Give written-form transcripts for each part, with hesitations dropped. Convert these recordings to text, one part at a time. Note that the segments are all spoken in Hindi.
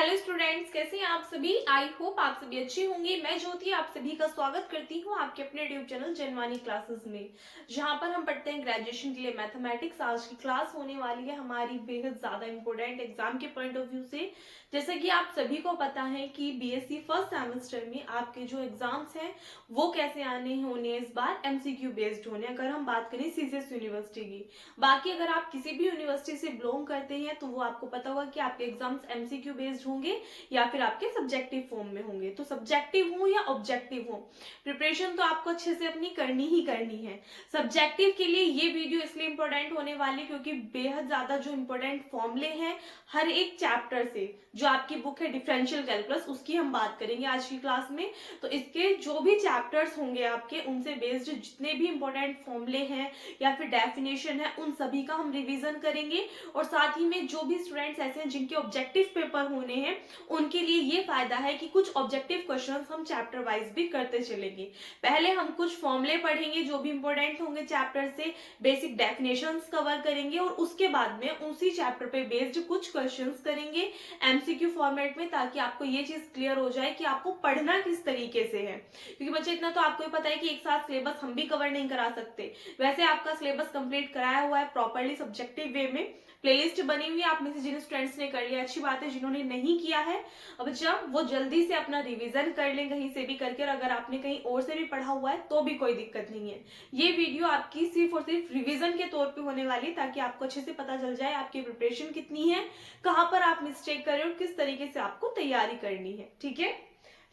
हेलो स्टूडेंट्स, कैसे हैं आप सभी। आई होप आप सभी अच्छे होंगे। मैं ज्योति आप सभी का स्वागत करती हूँ आपके अपने यूट्यूब चैनल जनवानी क्लासेस में, जहां पर हम पढ़ते हैं ग्रेजुएशन के लिए मैथमेटिक्स। आज की क्लास होने वाली है हमारी बेहद ज्यादा इंपॉर्टेंट एग्जाम के पॉइंट ऑफ व्यू से। जैसे कि आप सभी को पता है कि बीएससी फर्स्ट सेमेस्टर में आपके जो एग्जाम्स हैं वो कैसे आने होने इस बार एमसीक्यू बेस्ड होने, अगर हम बात करें सीसीएस यूनिवर्सिटी की। बाकी अगर आप किसी भी यूनिवर्सिटी से बिलोंग करते हैं तो वो आपको पता होगा कि आपके एग्जाम्स एमसीक्यू बेस्ड होंगे या फिर आपके सब्जेक्टिव फॉर्म में होंगे। तो सब्जेक्टिव हो या ऑब्जेक्टिव हो, प्रिपरेशन तो आपको अच्छे से अपनी करनी ही करनी है। सब्जेक्टिव के लिए ये वीडियो इसलिए इंपॉर्टेंट होने वाली क्योंकि बेहद ज्यादा जो इंपॉर्टेंट फॉर्मूले हैं हर एक चैप्टर से, जो आपकी बुक है डिफरेंशियल कैलकुलस, उसकी हम बात करेंगे आज की क्लास में। तो इसके जो भी चैप्टर्स होंगे आपके, उनसे बेस्ड जितने भी इंपॉर्टेंट फॉर्मूले हैं या फिर डेफिनेशन है, उन सभी का हम रिवीजन करेंगे। और साथ ही में जो भी स्टूडेंट्स ऐसे हैं जिनके ऑब्जेक्टिव पेपर होने हैं, उनके लिए ये फायदा है कि कुछ ऑब्जेक्टिव क्वेश्चंस हम चैप्टर वाइज भी करते चलेंगे। पहले हम कुछ फॉर्मूले पढ़ेंगे जो भी इंपॉर्टेंट होंगे चैप्टर से, बेसिक डेफिनेशंस कवर करेंगे और उसके बाद में उसी चैप्टर पे बेस्ड कुछ क्वेश्चंस करेंगे एमसीक्यू फॉर्मेट में, ताकि आपको ये चीज क्लियर हो जाए कि आपको पढ़ना किस तरीके से है। क्योंकि बच्चे इतना तो आपको ही पता है कि एक साथ सिलेबस हम भी कवर नहीं करा सकते। वैसे आपका सिलेबस कंप्लीट कराया हुआ है प्रॉपर्ली सब्जेक्टिव वे में, प्लेलिस्ट बनी हुई है। आप में से जिन स्टूडेंट्स ने कर लिया अच्छी बात है, जिन्होंने नहीं किया है अब जब वो जल्दी से अपना रिवीजन कर लें कहीं से भी करके, और अगर आपने कहीं और से भी पढ़ा हुआ है तो भी कोई दिक्कत नहीं है। ये वीडियो आपकी सिर्फ और सिर्फ रिवीजन के तौर पे होने वाली, ताकि आपको अच्छे से पता चल जाए आपकी प्रिपरेशन कितनी है, कहाँ पर आप मिस्टेक कर रहे हो और किस तरीके से आपको तैयारी करनी है। ठीक है,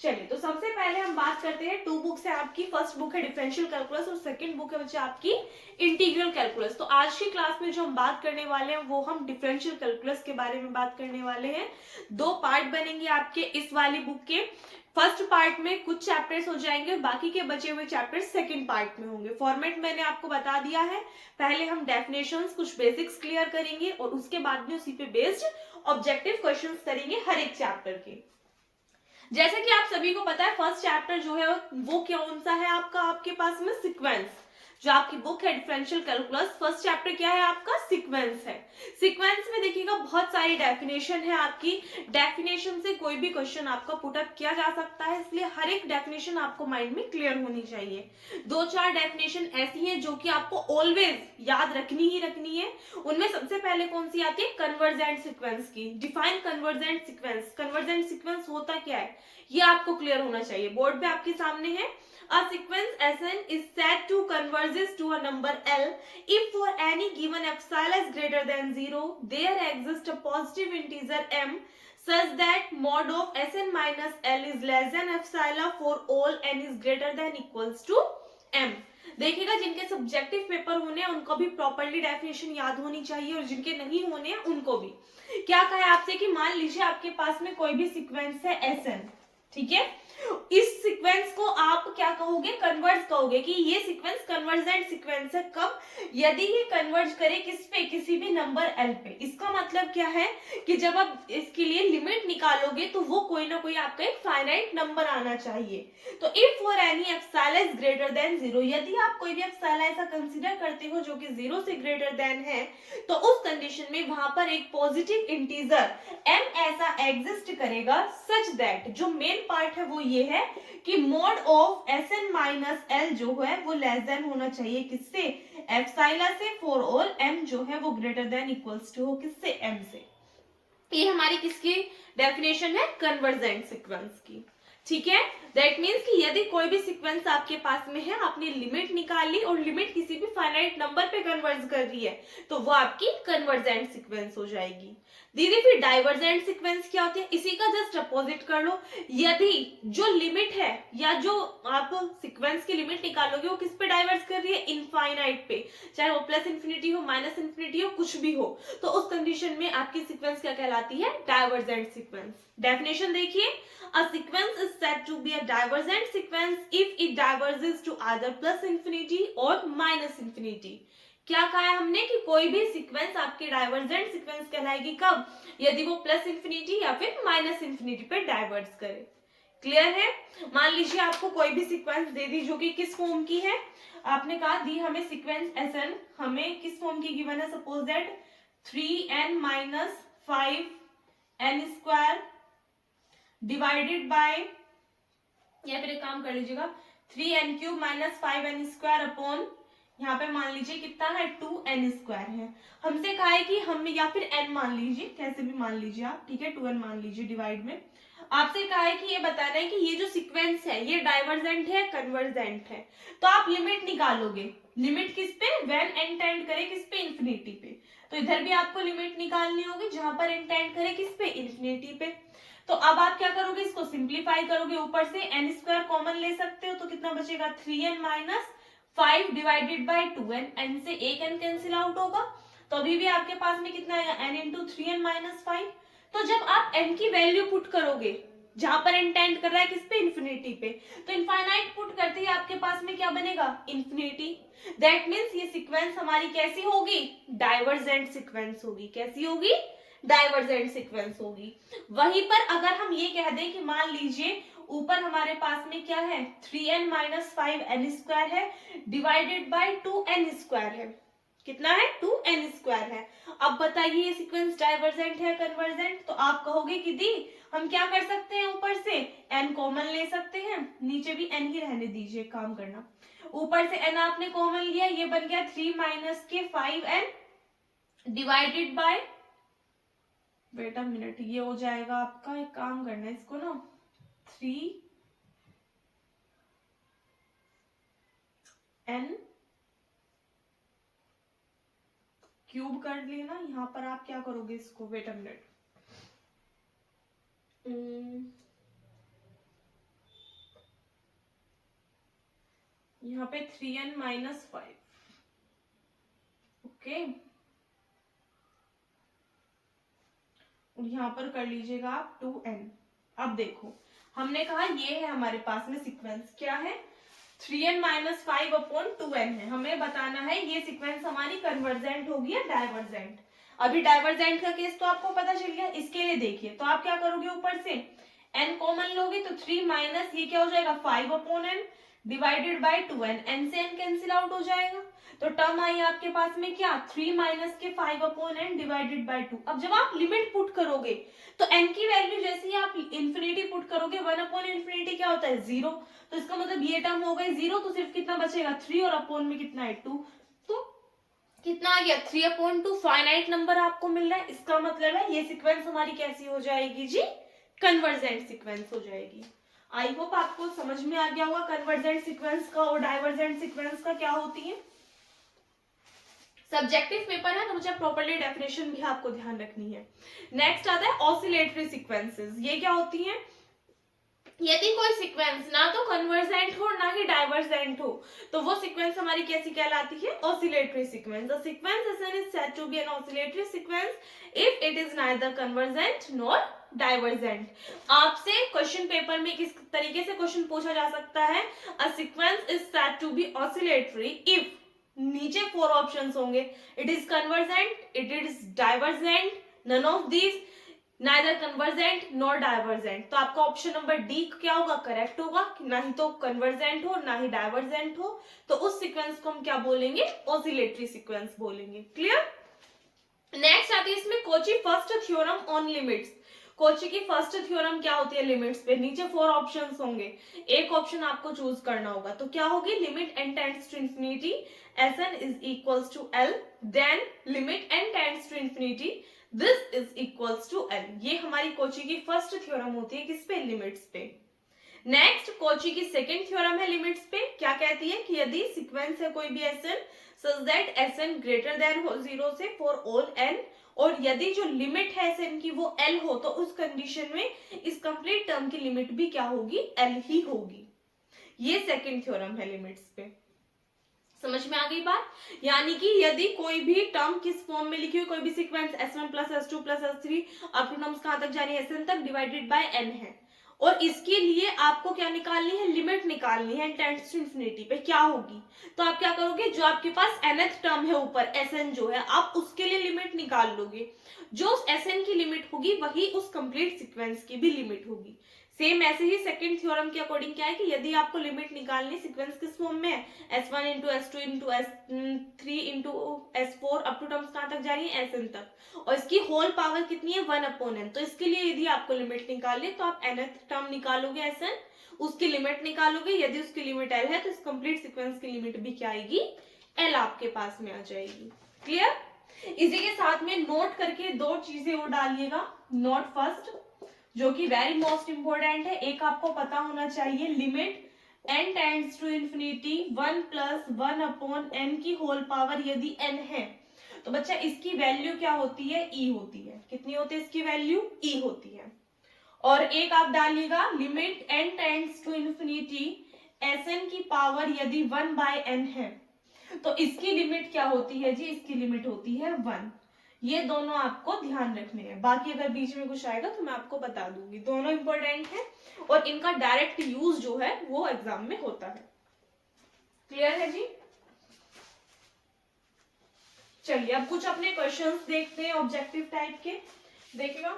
चलिए तो सबसे पहले हम बात करते हैं। टू बुक्स है आपकी, फर्स्ट बुक है डिफरेंशियल कैलकुलस और सेकंड बुक है बच्चे आपकी इंटीग्रल कैलकुलस। तो आज की क्लास में जो हम बात करने वाले हैं वो हम डिफरेंशियल कैलकुलस के बारे में बात करने वाले हैं। दो पार्ट बनेंगे आपके इस वाली बुक के। फर्स्ट पार्ट में कुछ चैप्टर्स हो जाएंगे और बाकी के बचे हुए चैप्टर्स सेकंड पार्ट में होंगे। फॉर्मेट मैंने आपको बता दिया है। पहले हम डेफिनेशंस कुछ बेसिक्स क्लियर करेंगे और उसके बाद में उसी पे बेस्ड ऑब्जेक्टिव क्वेश्चंस करेंगे हर एक चैप्टर के। जैसे कि आप सभी को पता है फर्स्ट चैप्टर जो है वो कौन सा है आपका, आपके पास में सीक्वेंस। जो आपकी बुक है डिफरेंशियल कैलकुलस, फर्स्ट चैप्टर क्या है आपका, सीक्वेंस है। सीक्वेंस में देखिएगा बहुत सारी डेफिनेशन है आपकी। डेफिनेशन से कोई भी क्वेश्चन आपका पुट अप किया जा सकता है, इसलिए हर एक डेफिनेशन आपको माइंड में क्लियर होनी चाहिए। दो चार डेफिनेशन ऐसी हैं जो कि आपको ऑलवेज याद रखनी ही रखनी है। उनमें सबसे पहले कौन सी आती है, कन्वर्जेंट सीक्वेंस की। Define convergent sequence. Convergent sequence होता क्या है ये आपको क्लियर होना चाहिए। बोर्ड पे आपके सामने है, a sequence Sn is said to converges to a number L if for any given epsilon is greater than 0 there exists a positive integer m such that mod of Sn minus L is less than epsilon for all n is greater than equals to m। देखिएगा जिनके सब्जेक्टिव पेपर होने हैं उनको भी प्रॉपर्ली डेफिनेशन याद होनी चाहिए और जिनके नहीं होने हैं उनको भी। क्या कहा है आपसे कि मान लीजिए आपके पास में कोई भी सीक्वेंस है Sn, ठीक है, इस सीक्वेंस को आप क्या कहोगे, कन्वर्ज कहोगे कि ये सीक्वेंस कन्वर्जेंट सीक्वेंस है। कब, यदि ये कन्वर्ज करे किस पे, किसी भी नंबर एल पे। इसका मतलब क्या है कि जब आप इसके लिए लिमिट निकालोगे तो वो कोई ना कोई आपका एक फाइनाइट नंबर आना चाहिए। तो if for any epsilon is greater than 0, यदि आप कोई भी एप्सिलॉन ऐसा कंसीडर करते हो जो कि 0 से ग्रेटर देन है, तो उस कंडीशन में वहां पर एक पॉजिटिव इंटीजर m ऐसा एग्जिस्ट करेगा सच दैट, जो मेन पार्ट है वो ये है कि mode of Sn minus L जो है वो लेस देन होना चाहिए किससे, एप्सिलॉन से, फॉर ऑल m जो है वो ग्रेटर देन इक्वल्स टू हो किससे, m से। ये हमारी किसकी डेफिनेशन है, कन्वर्जेंट सीक्वेंस की। ठीक है, दैट मीन्स कि यदि कोई भी सीक्वेंस आपके पास में है, आपने लिमिट निकाली और लिमिट किसी भी फाइनाइट नंबर पे कन्वर्ज कर रही है, तो वो आपकी कन्वर्जेंट सीक्वेंस हो जाएगी। दीदी फिर डाइवर्जेंट सीक्वेंस क्या होती है, इसी का जस्ट अपोजिट कर लो। यदि जो लिमिट है या जो आप सीक्वेंस की लिमिट निकालोगे वो किस पे डाइवर्ज कर रही है, इनफाइनाइट पे, चाहे वो प्लस इंफिनिटी हो, माइनस इंफिनिटी हो, कुछ भी हो, तो उस कंडीशन में आपकी सीक्वेंस क्या कहलाती है, डाइवर्जेंट सीक्वेंस। डेफिनेशन देखिए, a sequence is said to be a divergent sequence if it diverges to either plus infinity or minus infinity। क्या कहा है हमने कि कोई भी सीक्वेंस आपकी डाइवर्जेंट सीक्वेंस कहलाएगी कब, यदि वो प्लस इंफिनिटी या फिर माइनस इंफिनिटी पे डाइवर्ज करे। क्लियर है, मान लीजिए आपको कोई भी सीक्वेंस दे दी जो कि किस फॉर्म की है, आपने कहा दी हमें सीक्वेंस Sn, हमें किस फॉर्म की गिवन है, suppose that 3n minus 5n square divided by, या फिर एक काम कर लीजिएगा 3n³ माइनस 5n² अपॉन, यहाँ पे मान लीजिए कितना है 2n² है। हमसे कहा है कि हम, या फिर n मान लीजिए, कैसे भी मान लीजिए आप, ठीक है 2n मान लीजिए डिवाइड में। आपसे कहा है कि ये बताना है कि ये जो सीक्वेंस है ये डाइवर्जेंट है कन्वर्जेंट है। तो आप लिमिट निकालोगे, लिमिट किस पे, व्हेन n टेंड करे किस पे, इंफिनिटी पे। तो इधर भी आपको लिमिट निकालनी होगी जहां पर n टेंड करे किस पे, इंफिनिटी पे। तो अब आप क्या करोगे, इसको सिंप्लीफाई करोगे, ऊपर से n² कॉमन ले सकते हो, तो कितना बचेगा 3n minus 5 divided by 2n, n से एक n कैंसिल आउट होगा, तो अभी भी आपके पास में कितना आएगा n इंटू 3n माइनस 5। तो जब आप n की वैल्यू पुट करोगे जहां पर n टेंड कर रहा है किस पे, इंफिनिटी पे, तो इनफाइनाइट पुट करते ही आपके पास में क्या बनेगा, इंफिनिटी। दैट मीन्स ये सीक्वेंस हमारी कैसी होगी, डाइवर्जेंट सीक्वेंस होगी। कैसी होगी, डाइवर्जेंट सीक्वेंस होगी। वहीं पर अगर हम ये कह दें कि मान लीजिए ऊपर हमारे पास में क्या है 3n माइनस 5n² है डिवाइडेड बाय 2n² है, कितना है 2n² है। अब बताइए ये सीक्वेंस डाइवर्जेंट है कन्वर्जेंट, तो आप कहोगे कि दी हम क्या कर सकते हैं, ऊपर से n कॉमन ले सकते हैं, नीचे भी n ही रहने दीजिए, काम करना, ऊपर से n आपने कॉमन लिया, ये बन गया 3 माइनस के 5n divided by, wait a minute, ये हो जाएगा आपका, एक काम करना है इसको ना 3n क्यूब कर लेना। यहाँ पर आप क्या करोगे इसको, वेट अ मिनट, यहाँ पे 3n माइनस 5, ओके, और यहाँ पर कर लीजिएगा आप 2n। अब देखो हमने कहा ये है हमारे पास में सीक्वेंस, क्या है 3n माइनस 5 अपॉन 2n है। हमें बताना है ये सीक्वेंस हमारी कन्वर्जेंट होगी या डाइवर्जेंट। अभी डाइवर्जेंट का केस तो आपको पता चल गया, इसके लिए देखिए तो आप क्या करोगे, ऊपर से n कॉमन लोगे तो 3 माइनस ये क्या हो जाएगा 5 upon n divided by 2n, n से n कैंसिल आउट हो जाएगा, तो टर्म आई आपके पास में क्या 3 माइनस के 5 अपॉन n डिवाइडेड बाय 2। अब जब आप लिमिट पुट करोगे तो n की वैल्यू जैसे ही आप इंफिनिटी पुट करोगे 1 अपॉन इंफिनिटी क्या होता है 0, तो इसका मतलब ये टर्म हो गई 0, तो सिर्फ कितना बचेगा 3 और अपॉन में कितना है 2, तो कितना आ गया 3 अपॉन 2, फाइनाइट नंबर आपको मिल रहा है। इसका मतलब है ये सीक्वेंस हमारी कैसी हो जाएगी जी, कन्वर्जेंट सीक्वेंस हो जाएगी। आई होप आपको समझ में आ गया होगा कन्वर्जेंट सीक्वेंस का और डाइवर्जेंट सीक्वेंस का क्या होती है। सब्जेक्टिव पेपर है तो मुझे प्रॉपर्ली डेफिनेशन भी आपको ध्यान रखनी है। नेक्स्ट आता है ऑसिलेटरी सीक्वेंसेस। ये क्या होती हैं, यदि कोई सीक्वेंस ना तो कन्वर्जेंट हो ना ही डाइवर्जेंट हो तो वो सीक्वेंस हमारी कैसी कहलाती है, oscillatory sequence. The sequence Sn is said to be an oscillatory sequence if it is neither convergent nor divergent। आपसे क्वेश्चन पेपर में किस तरीके से क्वेश्चन पूछा जा सकता है, a sequence is said to be oscillatory if, नीचे 4 ऑप्शंस होंगे, it is convergent, it is divergent, none of these, neither convergent nor divergent. तो आपका ऑप्शन नंबर डी क्या होगा, करेक्ट होगा, कि ना ही तो कन्वर्जेंट हो ना ही डाइवर्जेंट हो, तो उस सीक्वेंस को हम क्या बोलेंगे, ऑसिलेटरी सीक्वेंस बोलेंगे। क्लियर। नेक्स्ट आती है इसमें Kochi first theorem on limits. Kochi की फर्स्ट थ्योरम क्या होती है लिमिट्स पे, नीचे 4 ऑप्शंस होंगे, एक ऑप्शन आपको चूज करना होगा, तो क्या होगी, limit n tends to infinity Sn is equals to L, then limit n tends to infinity this is equals to L। ये हमारी कोची की फर्स्ट थ्योरम होती है किस पे, लिमिट्स पे। नेक्स्ट कोची की सेकंड थ्योरम है लिमिट्स पे, क्या कहती है कि यदि सीक्वेंस है कोई भी Sn such that Sn greater than हो 0 से फॉर ऑल n, और यदि जो लिमिट है Sn की वो L हो तो उस कंडीशन में इस कंप्लीट टर्म की लिमिट भी क्या होगी, L ही होगी। ये सेकंड थ्योरम है लिमिट्स पे। समझ में आ गई बात, यानी कि यदि कोई भी टर्म किस फॉर्म में लिखी हुई, कोई भी sequence S1 plus S2 plus S3 up to terms कहां तक जा रही है Sn तक डिवाइडेड बाय n है, और इसके लिए आपको क्या निकालनी है, लिमिट निकालनी है टेंड्स टू इंफिनिटी पे, क्या होगी, तो आप क्या करोगे, जो आपके पास nth टर्म है ऊपर Sn जो है, आप उसके लिए लिमिट निकाल लोगे, जो Sn की लिमिट होगी वही उस कंप्लीट सीक्वेंस की भी लिमिट होगी। सेम ऐसे ही सेकंड थ्योरम के अकॉर्डिंग क्या है कि यदि आपको लिमिट निकालनी, सीक्वेंस किस फॉर्म में है, S1 into S2 into S3 into S4 up to terms कहां तक जा रही है, Sn तक, और इसकी होल पावर कितनी है 1/n। तो इसके लिए यदि आपको लिमिट निकालनी तो आप nth टर्म निकालोगे Sn, उसकी लिमिट निकालोगे, यदि उसकी लिमिट L है तो इस कंप्लीट सीक्वेंस की लिमिट भी क्या आएगी, L आपके पास में आ जाएगी। क्लियर? इसी के साथ में नोट करके दो चीजें और डालिएगा। नोट फर्स्ट, जो कि वेरी मोस्ट इंपोर्टेंट है, एक आपको पता होना चाहिए, limit n tends to infinity 1 plus 1/n की होल पावर यदि n है तो बच्चा इसकी वैल्यू क्या होती है, e होती है। कितनी होती है इसकी वैल्यू, e होती है। और एक आप डालिएगा, limit n tends to infinity Sn की पावर यदि 1/n है तो इसकी लिमिट क्या होती है जी, इसकी लिमिट होती है 1। ये दोनों आपको ध्यान रखने हैं, बाकी अगर बीच में कुछ आएगा तो मैं आपको बता दूंगी। दोनों इंपॉर्टेंट है और इनका डायरेक्ट यूज जो है वो एग्जाम में होता है। क्लियर है जी? चलिए अब कुछ अपने क्वेश्चंस देखते हैं ऑब्जेक्टिव टाइप के। देखिएगा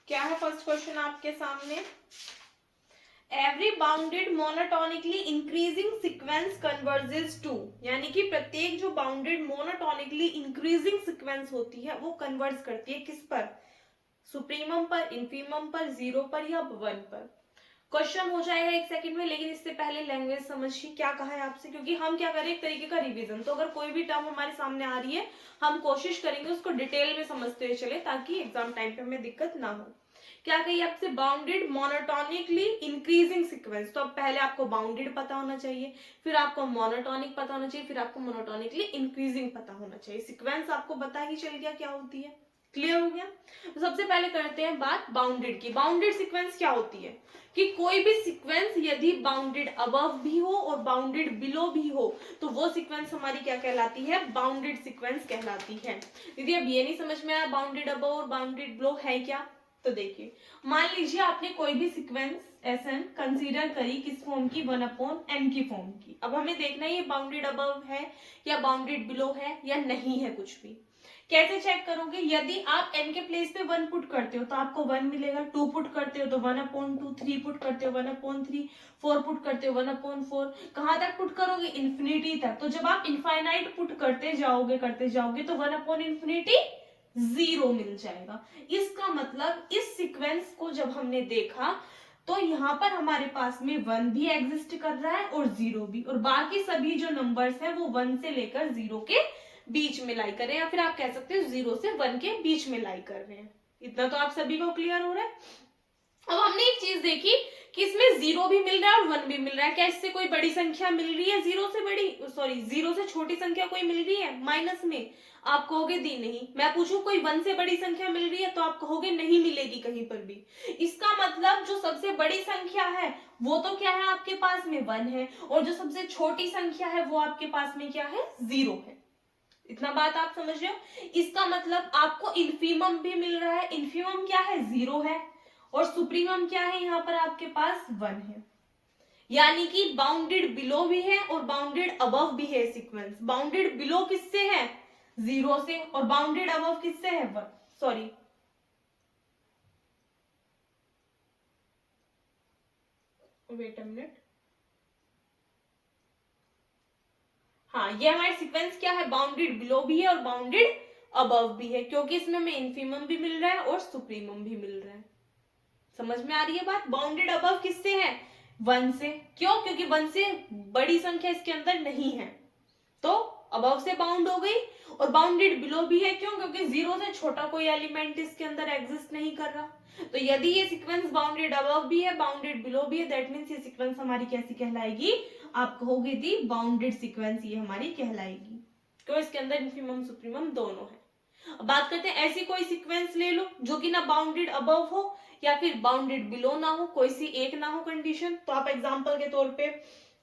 क्या है फर्स्ट क्वेश्चन आपके सामने, every bounded monotonically increasing sequence converges to, यानी कि प्रत्येक जो बाउंडेड मोनोटोनिकली इंक्रीजिंग सीक्वेंस होती है वो कन्वर्ज करती है किस पर, सुप्रीमम पर, इन्फीमम पर, जीरो पर या 1 पर। क्वेश्चन हो जाएगा एक सेकंड में, लेकिन इससे पहले लैंग्वेज समझिए क्या कहा है आपसे, क्योंकि हम क्या करें एक तरीके का रिवीजन। तो अगर कोई भी टर्म हमारे सामने आ रही है हम कोशिश करेंगे उसको डिटेल में समझते हुए चले, ताकि एग्जाम टाइम पे हमें दिक्कत ना हो। क्या कही आपसे, बाउंडेड मोनोटोनिकली इंक्रीजिंग सीक्वेंस। तो अब पहले आपको बाउंडेड पता होना चाहिए, फिर आपको मोनोटोनिक पता होना चाहिए, फिर आपको मोनोटोनिकली इंक्रीजिंग पता होना चाहिए। सीक्वेंस आपको पता ही चल गया क्या होती है। क्लियर हो गया? तो सबसे पहले करते हैं बात बाउंडेड की। बाउंडेड सीक्वेंस क्या होती है कि कोई भी सीक्वेंस यदि बाउंडेड अबव भी हो और बाउंडेड बिलो भी हो तो वो सीक्वेंस हमारी क्या कहलाती है, बाउंडेड सीक्वेंस कहलाती है। दीदी अब ये नहीं समझ में आया बाउंडेड अबव और बाउंडेड बिलो है क्या, तो देखिए मान लीजिए आपने कोई भी सीक्वेंस Sn कंसीडर करी किस फॉर्म की, 1/n की फॉर्म की। अब हमें देखना है ये बाउंडेड अबव है या बाउंडेड बिलो है या नहीं है कुछ भी। कैसे चेक करोगे, यदि आप n के प्लेस पे 1 पुट करते हो तो आपको 1 मिलेगा, 2 पुट करते हो तो 1/2, 3 पुट करते हो 1/3, 4 पुट करते हो 1/4। कहां तक पुट करोगे, इन्फिनिटी तक। तो जब आप इनफाइनाइट पुट करते जाओगे तो 1/∞ 0 मिल जाएगा। इसका मतलब इस सीक्वेंस को जब हमने देखा तो यहाँ पर हमारे पास में 1 भी एग्जिस्ट कर रहा है और 0 भी, और बाकी सभी जो नंबर्स हैं वो 1 से लेकर 0 के बीच में लाई कर रहे हैं, या फिर आप कह सकते हो 0 से 1 के बीच में लाई कर रहे हैं। इतना तो आप सभी को क्लियर हो रहा है। अब हमने एक चीज देखी कि इसमें 0 भी मिल रहा है और 1 भी मिल रहा है। क्या इससे कोई बड़ी संख्या मिल रही है, 0 से बड़ी, सॉरी 0 से छोटी संख्या कोई मिल रही है माइनस में? आप कहोगे दी नहीं। मैं पूछूं कोई 1 से बड़ी संख्या मिल रही है तो आप कहोगे नहीं मिलेगी कहीं पर भी। इसका मतलब जो सबसे बड़ी संख्या है वो तो क्या है आपके पास में 1 है, और जो सबसे छोटी संख्या है वो आपके पास में क्या है, 0 है। इतना बात आप समझ रहे हो। इसका मतलब आपको इन्फीमम भी मिल रहा है। इन्फीमम क्या है, 0 है, और सुप्रीमम क्या है, यहाँ पर आपके पास 1 है। यानी कि बाउंडेड बिलो भी है और बाउंडेड अबव भी है सीक्वेंस। बाउंडेड बिलो किससे है, 0 से, और बाउंडेड अबव किससे है, 1, सॉरी वेट अ मिनट, हाँ ये हमारी सीक्वेंस क्या है, बाउंडेड बिलो भी है और बाउंडेड अबव भी है, क्योंकि इसमें हमें इन्फीमम भी मिल रहा है और सुप्रीमम भी मिल रहा है। समझ में आ रही है बात। बाउंडेड अबव किससे है, 1 से। क्यों, क्योंकि 1 से बड़ी संख्या इसके अंदर नहीं है तो अबव से बाउंड हो गई, और बाउंडेड बिलो भी है। क्यों, क्योंकि 0 से छोटा कोई एलिमेंट इसके अंदर एग्जिस्ट नहीं कर रहा। तो यदि ये सीक्वेंस बाउंडेड अबव भी है बाउंडेड बिलो भी है, दैट मींस ये सीक्वेंस हमारी कैसी कहलाएगी, आप कहोगे दी बाउंडेड सीक्वेंस ये हमारी कहलाएगी। क्यों, इसके अंदर इन्फीमम सुप्रीमम दोनों है। अब बात करते हैं ऐसी कोई सीक्वेंस ले लो जो कि ना बाउंडेड अबव हो या फिर बाउंडेड बिलो ना हो, कोई सी एक ना हो कंडीशन। तो आप एग्जांपल के तौर पे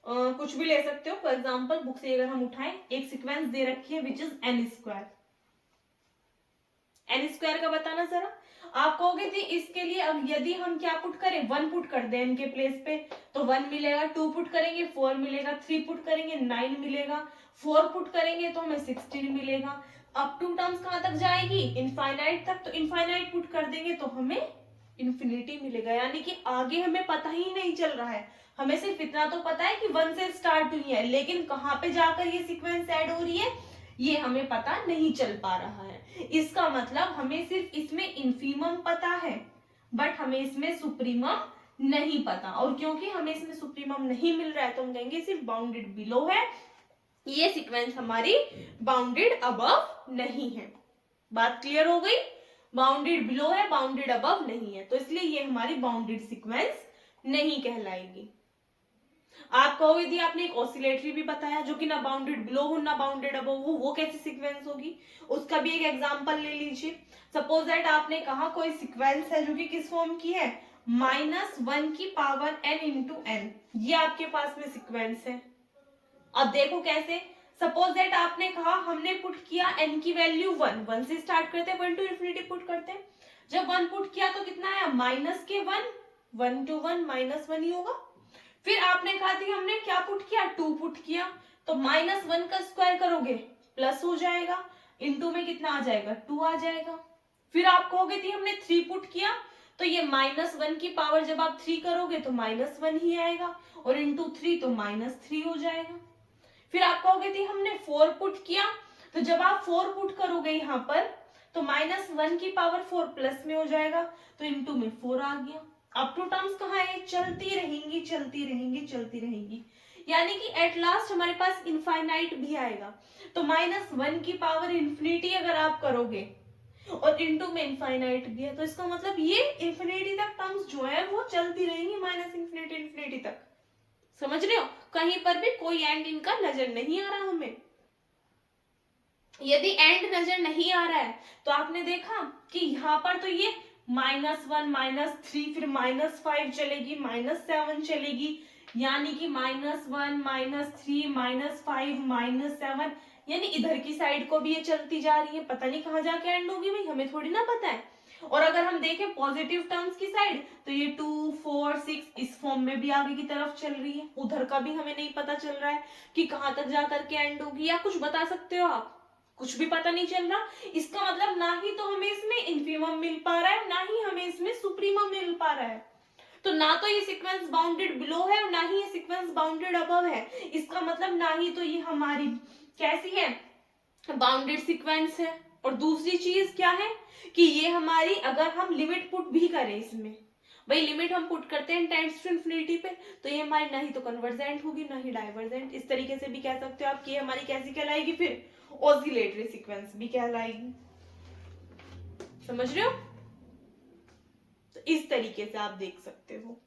कुछ भी ले सकते हो। फॉर एग्जांपल बुक से अगर हम उठाएं, एक सीक्वेंस दे रखी है which is n square. n square का बताना जरा। आप कहोगे थी इसके लिए अब यदि हम क्या पुट करें, 1 पुट कर दें n के प्लेस पे तो 1 मिलेगा, 2 पुट करेंगे 4 मिलेगा, 3 पुट करेंगे 9 मिलेगा, 4 पुट करेंगे तो हमें 16 मिलेगा। अप टू टर्म्स कहां तक जाएगी, इनफाइनाइट तक। तो इनफाइनाइट पुट कर देंगे तो हमें इन्फिनिटी मिलेगा, यानी कि आगे हमें पता ही नहीं चल रहा है। हमें सिर्फ इतना तो पता है कि 1 से स्टार्ट हुई है, लेकिन कहाँ पे जाकर ये सीक्वेंस ऐड हो रही है ये हमें पता नहीं चल पा रहा है। इसका मतलब हमें सिर्फ इसमें इन्फीमम पता है, बट हमें इसमें सुप्रीमम नहीं पता। और क्योंकि हमें इसमें सुप्रीमम नहीं मिल रहा है तो हम कहेंगे सिर्फ बाउंडेड बिलो है, ये सीक्वेंस हमारी बाउंडेड अबव नहीं है। बात क्लियर हो गई? बाउंडेड बिलो है, बाउंडेड अबव नहीं है, तो इसलिए ये हमारी बाउंडेड सीक्वेंस नहीं कहलाएगी। आप कहोगे दी आपने एक ऑसिलेटरी भी बताया जो कि ना बाउंडेड बिलो हो ना बाउंडेड अबव हो, वो कैसी सीक्वेंस होगी? उसका भी एक एग्जांपल ले लीजिए। सपोज दैट आपने कहा कोई सीक्वेंस है जो कि किस फॉर्म की है, -1 की पावर n इंटू एन, ये आपके पास में सीक्वेंस है। अब देखो कैसे, सपोज दैट आपने कहा हमने पुट किया n की वैल्यू 1 से स्टार्ट करते हैं, 1 टू इंफिनिटी पुट करते हैं। जब 1 पुट किया तो कितना आया, -1, 1 टू 1 -1 ही होगा। फिर आपने कहा थी हमने क्या पुट किया, 2 पुट किया, तो -1 का स्क्वायर करोगे प्लस हो जाएगा, इनटू में कितना आ जाएगा, 2 आ जाएगा। फिर आप कहोगे थी हमने 3 पुट किया, तो ये -1 की पावर जब आप 3 करोगे तो -1 ही आएगा, और इंटू 3 तो -3 हो जाएगा। फिर आप कहोगे थी हमने 4 पुट किया, तो जब आप 4 पुट करोगे यहाँ पर तो -1 की पावर 4 प्लस में हो जाएगा, तो इंटू में 4 आ गया। अप टू टर्म्स कहाँ है, चलती रहेंगी चलती रहेंगी चलती रहेंगी, यानी कि एट लास्ट हमारे पास इनफाइनाइट भी आएगा। तो -1 की पावर इंफिनिटी अगर आप करोगे और इंटू में इनफाइनाइट भी है, तो इसका मतलब ये इंफिनिटी तक टर्म्स जो है वो चलती रहेंगी, -इनफिनिटी इंफिनिटी तक। समझ रहे हो, कहीं पर भी कोई एंड इनका नजर नहीं आ रहा हमें। यदि एंड नजर नहीं आ रहा है तो आपने देखा कि यहाँ पर तो ये -1 -3 फिर -5 चलेगी, -7 चलेगी, यानी कि -1 -3 -5 -7, यानी इधर की साइड को भी ये चलती जा रही है। पता नहीं कहाँ जाके एंड होगी भाई, हमें थोड़ी ना पता है। और अगर हम देखें पॉजिटिव टर्म्स की साइड तो ये 2 4 6 इस फॉर्म में भी आगे की तरफ चल रही है, उधर का भी हमें नहीं पता चल रहा है कि कहाँ तक जाकर के एंड होगी। या कुछ बता सकते हो आप? कुछ भी पता नहीं चल रहा। इसका मतलब ना ही तो हमें इसमें इन्फीमम मिल पा रहा है, ना ही हमें इसमें सुप्रीमम मिल पा रहा है। तो ना तो ये सीक्वेंस बाउंडेड बिलो है और ना ही ये सीक्वेंस बाउंडेड अबव है। इसका मतलब ना ही तो ये हमारी कैसी है, बाउंडेड सीक्वेंस है। और दूसरी चीज क्या है कि ये हमारी, अगर हम लिमिट पुट भी करें इसमें, भाई लिमिट हम पुट करते हैं टेंड्स टू इन्फिनिटी पे, तो ये हमारी ना ही तो कन्वर्जेंट होगी ना ही डाइवर्जेंट। इस तरीके से भी कह सकते हो आप कि ये हमारी कैसी कहलाएगी, फिर ऑसिलेटरी सीक्वेंस भी कहलाएगी। समझ रहे हो? तो इस तरीके से आप देख सकते हो।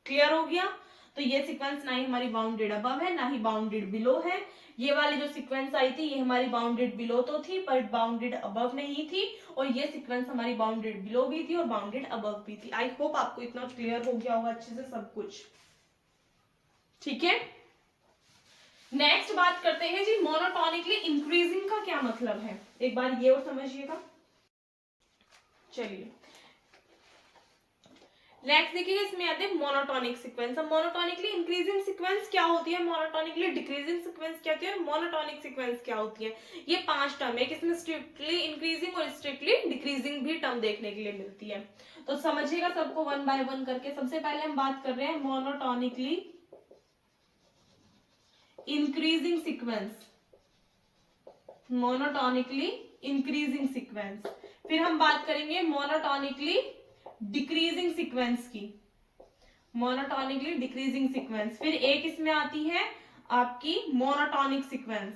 क्लियर हो गया? तो ये सीक्वेंस ना ही हमारी बाउंडेड अबव है ना ही बाउंडेड बिलो है। ये वाली जो सीक्वेंस आई थी ये हमारी बाउंडेड बिलो तो थी पर बाउंडेड अबव नहीं थी, और ये सीक्वेंस हमारी बाउंडेड बिलो भी थी और बाउंडेड अबव भी थी। आई होप आपको इतना क्लियर हो गया होगा अच्छे से सब कुछ। ठीक है, नेक्स्ट बात करते हैं जी मोनोटोनिकली इंक्रीजिंग का क्या मतलब है, एक बार ये और समझिएगा। चलिए नेक्स्ट देखिएगा, इसमें आते हैं मोनोटोनिक सीक्वेंस। अब मोनोटोनिकली इंक्रीजिंग सीक्वेंस क्या होती है, मोनोटोनिकली डिक्रीजिंग सीक्वेंस क्या होती है, मोनोटोनिक सीक्वेंस क्या होती है। ये 5 टर्म है, इसमें स्ट्रिक्टली इंक्रीजिंग और स्ट्रिक्टली डिक्रीजिंग भी टर्म देखने के लिए मिलती है। तो समझिएगा सबको 1 बाय 1 करके। सबसे पहले हम बात कर रहे हैं monotonically increasing sequence, monotonically increasing sequence. फिर हम बात करेंगे मोनोटोनिकली डिक्रीजिंग सीक्वेंस की, मोनोटोनिकली डिक्रीजिंग सीक्वेंस। फिर एक इसमें आती है आपकी मोनोटोनिक सीक्वेंस,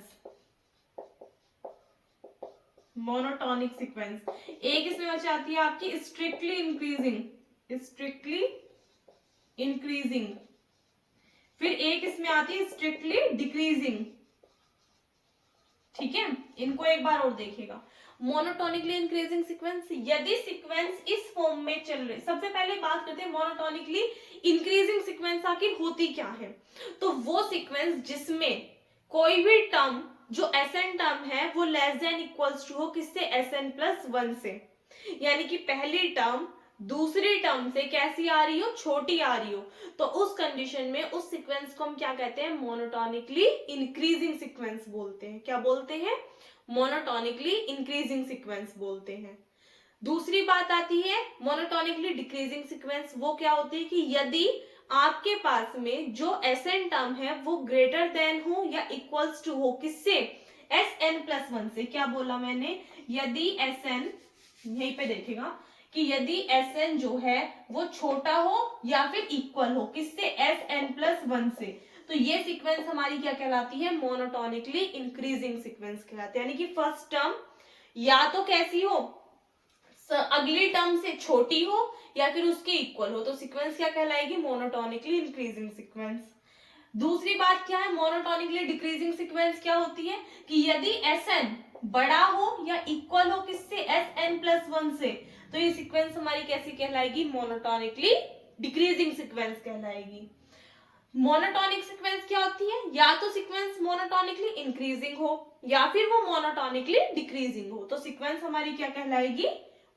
मोनोटोनिक सीक्वेंस। एक इसमें बच आती है आपकी स्ट्रिक्टली इंक्रीजिंग, स्ट्रिक्टली इंक्रीजिंग। फिर एक इसमें आती है स्ट्रिक्टली डिक्रीजिंग। ठीक है, इनको एक बार और देखिएगा। मोनोटोनिकली इंक्रीजिंग सीक्वेंस, यदि सीक्वेंस इस फॉर्म में चल रही, सबसे पहले बात करते हैं मोनोटोनिकली इंक्रीजिंग सीक्वेंस आखिर होती क्या है। तो वो सीक्वेंस जिसमें कोई भी टर्म जो एसएन टर्म है वो लेस देन इक्वल्स टू हो किससे, एसएन प्लस 1 से, यानी कि पहली टर्म दूसरी टर्म से कैसी आ रही हो, छोटी आ रही हो, तो उस कंडीशन में उस सीक्वेंस को हम क्या कहते हैं, मोनोटोनिकली इंक्रीजिंग सीक्वेंस बोलते हैं। क्या बोलते हैं, मोनोटोनिकली इंक्रीजिंग सीक्वेंस बोलते हैं। दूसरी बात आती है मोनोटोनिकली डिक्रीजिंग सीक्वेंस। वो क्या होती है कि यदि आपके पास में जो एसएन टर्म है वो ग्रेटर देन हो या इक्वल्स टू हो किससे, एस एन प्लस वन से। क्या बोला मैंने, यदि एस एन, यहीं पे देखेगा कि यदि एस एन जो है वो छोटा हो या फिर इक्वल हो किससे, एस एन प्लस वन से, तो ये सीक्वेंस हमारी क्या कहलाती है, मोनोटोनिकली इंक्रीजिंग सीक्वेंस कहलाती है। यानी कि फर्स्ट टर्म या तो कैसी हो, अगली टर्म से छोटी हो या फिर उसके इक्वल हो, तो सीक्वेंस क्या कहलाएगी, मोनोटोनिकली इंक्रीजिंग सीक्वेंस। दूसरी बात क्या है, मोनोटोनिकली डिक्रीजिंग सीक्वेंस क्या होती है कि यदि एस एन बड़ा हो या इक्वल हो किससे, एस एन प्लस वन से, तो ये सीक्वेंस हमारी कैसी कहलाएगी, मोनोटोनिकली डिक्रीजिंग सीक्वेंस कहलाएगी। मोनोटोनिक सीक्वेंस क्या होती है, या तो सीक्वेंस मोनोटोनिकली इंक्रीजिंग हो या फिर वो मोनोटोनिकली डिक्रीजिंग हो, तो सीक्वेंस हमारी क्या कहलाएगी,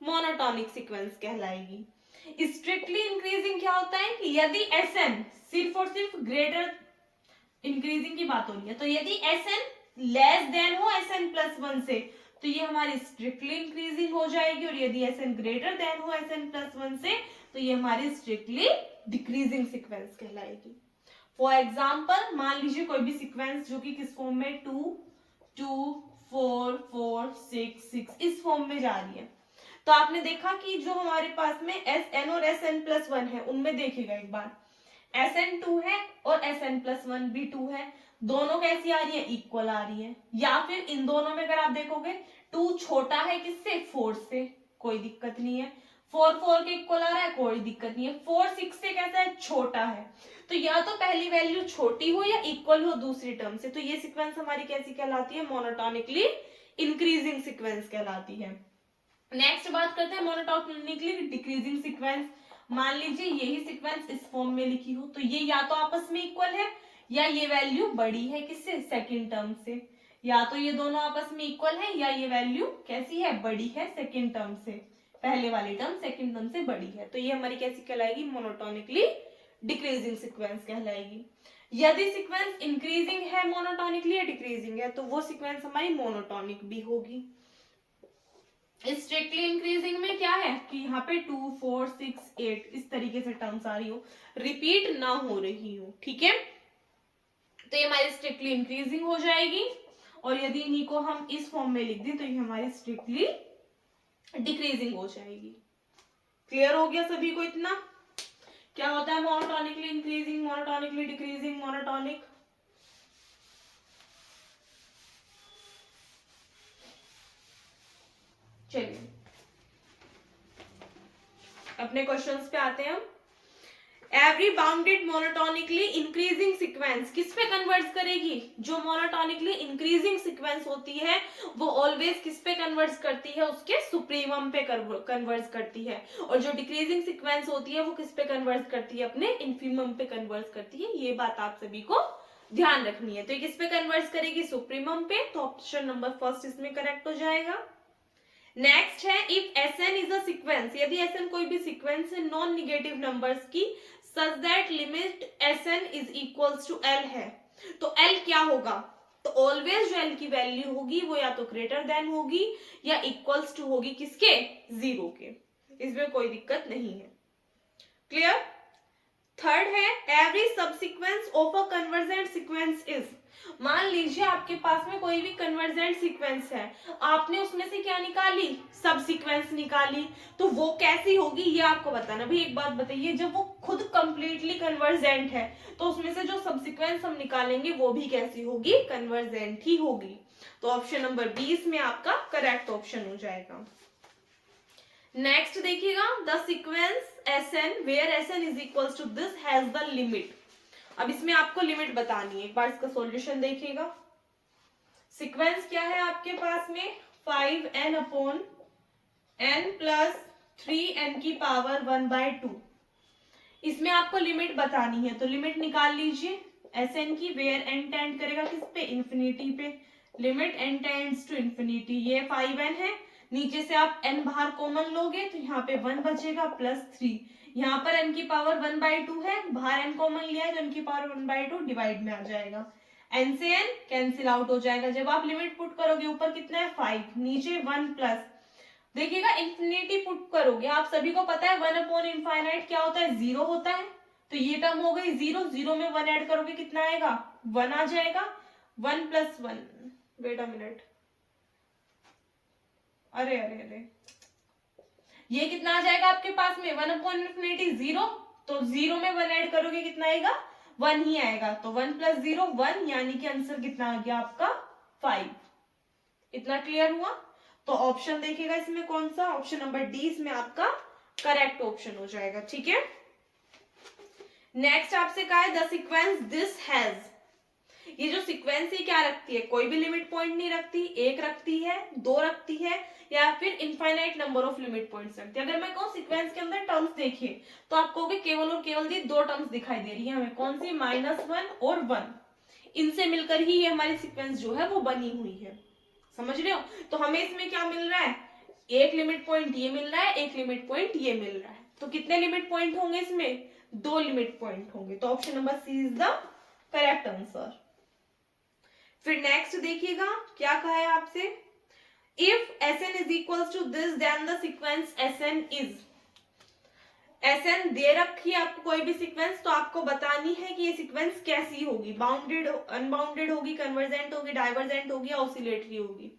मोनोटोनिक सीक्वेंस कहलाएगी। स्ट्रिक्टली इंक्रीजिंग क्या होता है कि यदि एस एन सिर्फ और सिर्फ ग्रेटर, इंक्रीजिंग की बात हो रही है, तो यदि एस एन लेस देन हो एस एन प्लस वन से, तो ये हमारी स्ट्रिक्टली इंक्रीजिंग हो जाएगी, और यदि एस एन ग्रेटर देन हो एस एन प्लस वन से, तो ये हमारी स्ट्रिक्टली डिक्रीजिंग सीक्वेंस कहलाएगी। फॉर एग्जाम्पल मान लीजिए कोई भी सीक्वेंस जो कि किस फॉर्म में, 2 2 4 4 6 6 इस फॉर्म में जा रही है, तो आपने देखा कि जो हमारे पास में एस एन और एस एन प्लस वन है, उनमें देखिएगा एक बार, एस एन टू है और एस एन प्लस वन भी 2 है, दोनों कैसी आ रही है, इक्वल आ रही है। या फिर इन दोनों में अगर आप देखोगे 2 छोटा है किससे, 4 से, कोई दिक्कत नहीं है। 4 4 के इक्वल आ रहा है, कोई दिक्कत नहीं है। 4 6 से कैसा है, छोटा है। तो या तो पहली वैल्यू छोटी हो या इक्वल हो दूसरी टर्म से, तो ये सीक्वेंस हमारी कैसी कहलाती है, मोनोटोनिकली इंक्रीजिंग सीक्वेंस कहलाती है। नेक्स्ट बात करते हैं मोनोटोनिकली डिक्रीजिंग सीक्वेंस। मान लीजिए यही सीक्वेंस इस फॉर्म में लिखी हो, तो ये या तो आपस में इक्वल है या ये वैल्यू बड़ी है किससे, सेकंड टर्म से। या तो ये दोनों आपस में इक्वल है या ये वैल्यू कैसी है, बड़ी है सेकंड टर्म से, पहले वाली टर्म सेकंड टर्म से बड़ी है, तो ये हमारी कैसी कहलाएगी, मोनोटोनिकली डिक्रीजिंग सीक्वेंस कहलाएगी। यदि सीक्वेंस इंक्रीजिंग है मोनोटोनिकली या डिक्रीजिंग है, तो वो सीक्वेंस हमारी मोनोटोनिक भी होगी। स्ट्रिक्टली इंक्रीजिंग में क्या है कि यहाँ पे 2 4 6 8 इस तरीके से टर्म्स आ रही हो, रिपीट ना हो रही हो, ठीक है, तो ये हमारी स्ट्रिक्टली इंक्रीजिंग हो जाएगी। और यदि इन्हीं को हम इस फॉर्म में लिख दें तो ये हमारी स्ट्रिक्टली डिक्रीजिंग हो जाएगी। क्लियर हो गया सभी को इतना, क्या होता है monotonically increasing, monotonically decreasing, monotonic. चलिए अपने क्वेश्चंस पे आते हैं हम। Every bounded monotonically increasing sequence किस पे कन्वर्ट करेगी, जो मोनोटोनिकली इंक्रीजिंग सीक्वेंस होती है वो ऑलवेज किस पे कन्वर्ट करती है, उसके सुप्रीमम पे कन्वर्ट करती है, और जो डिक्रीजिंग सीक्वेंस होती है वो किस पे कन्वर्ट करती है, अपने इन्फीमम पे कन्वर्ट करती है। ये बात आप सभी को ध्यान रखनी है। तो ये किस पे कन्वर्ट करेगी, सुप्रीमम पे, तो ऑप्शन नंबर फर्स्ट इसमें करेक्ट हो जाएगा। नेक्स्ट है if S N is a sequence, यदि एस एन कोई भी सीक्वेंस है नॉन निगेटिव नंबर्स की, such that limit S N is equals to L है, तो एल क्या होगा, तो ऑलवेज जो एल की वैल्यू होगी वो या तो ग्रेटर देन होगी या इक्वल्स टू होगी किसके, 0 के, इसमें कोई दिक्कत नहीं है। क्लियर। थर्ड है every subsequence of a convergent sequence is, मान लीजिए आपके पास में कोई भी कन्वर्जेंट सीक्वेंस है, आपने उसमें से क्या निकाली, सब सीक्वेंस निकाली, तो वो कैसी होगी ये आपको बताना। भाई एक बात बताइए, जब वो खुद कंप्लीटली कन्वर्जेंट है तो उसमें से जो सब सीक्वेंस हम निकालेंगे वो भी कैसी होगी, कन्वर्जेंट ही होगी। तो ऑप्शन नंबर 20 में आपका करेक्ट ऑप्शन हो जाएगा। नेक्स्ट देखिएगा, the sequence S N where S N is equal to this has the limit. अब इसमें आपको लिमिट बतानी है, एक बार इसका सॉल्यूशन देखिएगा। सीक्वेंस क्या है आपके पास में, 5n upon n plus 3n की पावर 1/2। इसमें आपको लिमिट बतानी है, तो लिमिट निकाल लीजिए एस एन की, वेयर n टेंड करेगा किस पे, इंफिनिटी पे, limit n tends to infinity. ये 5n है, नीचे से आप n बाहर कॉमन लोगे तो यहाँ पे 1 बचेगा प्लस 3, यहाँ पर n की पावर 1/2 है, बाहर n कॉमन लिया है तो n की पावर 1/2 डिवाइड में आ जाएगा, n से n कैंसिल आउट हो जाएगा। जब आप लिमिट पुट करोगे ऊपर कितना है 5, नीचे 1 प्लस देखिएगा इंफिनिटी पुट करोगे, आप सभी को पता है 1/इनफाइनाइट क्या होता है, 0 होता है। तो ये टर्म हो गई 0, 0 में 1 ऐड करोगे कितना आएगा, 1 आ जाएगा। 1 + 1, वेट अ मिनट, अरे अरे अरे, ये कितना आ जाएगा आपके पास में 1/इनफिनिटी 0, तो 0 में 1 ऐड करोगे कितना आएगा, 1 ही आएगा। तो 1 + 0 1, यानी कि आंसर कितना आ गया आपका 5। इतना क्लियर हुआ। तो ऑप्शन देखिएगा इसमें कौन सा, ऑप्शन नंबर डी इसमें आपका करेक्ट ऑप्शन हो जाएगा। ठीक है, नेक्स्ट आपसे कहा है द सीक्वेंस दिस हैज, ये जो सीक्वेंस है क्या रखती है, कोई भी लिमिट पॉइंट नहीं रखती, एक रखती है, दो रखती है, या फिर infinite number of limit points रखती है। अगर मैं कहूँ सीक्वेंस के अंदर टर्म्स देखिए तो आप कहोगे केवल और केवल ये दो टर्म्स दिखाई दे रही है हमें, कौन सी, -1 और 1, इनसे मिलकर ही ये हमारी सीक्वेंस जो है वो बनी हुई है। समझ रहे हो, तो हमें इसमें क्या मिल रहा है, एक लिमिट पॉइंट ये मिल रहा है, एक लिमिट पॉइंट ये मिल रहा है। तो कितने लिमिट पॉइंट होंगे इसमें, 2 लिमिट पॉइंट होंगे। तो option number C is the correct answer. फिर नेक्स्ट देखिएगा क्या कहा है आपसे, if Sn is equal to this then the sequence Sn is, Sn दे रखी है आपको कोई भी सीक्वेंस, तो आपको बतानी है कि ये सीक्वेंस कैसी होगी, बाउंडेड, अनबाउंडेड होगी, कन्वर्जेंट होगी, डाइवर्जेंट होगी, ऑसिलेटरी होगी।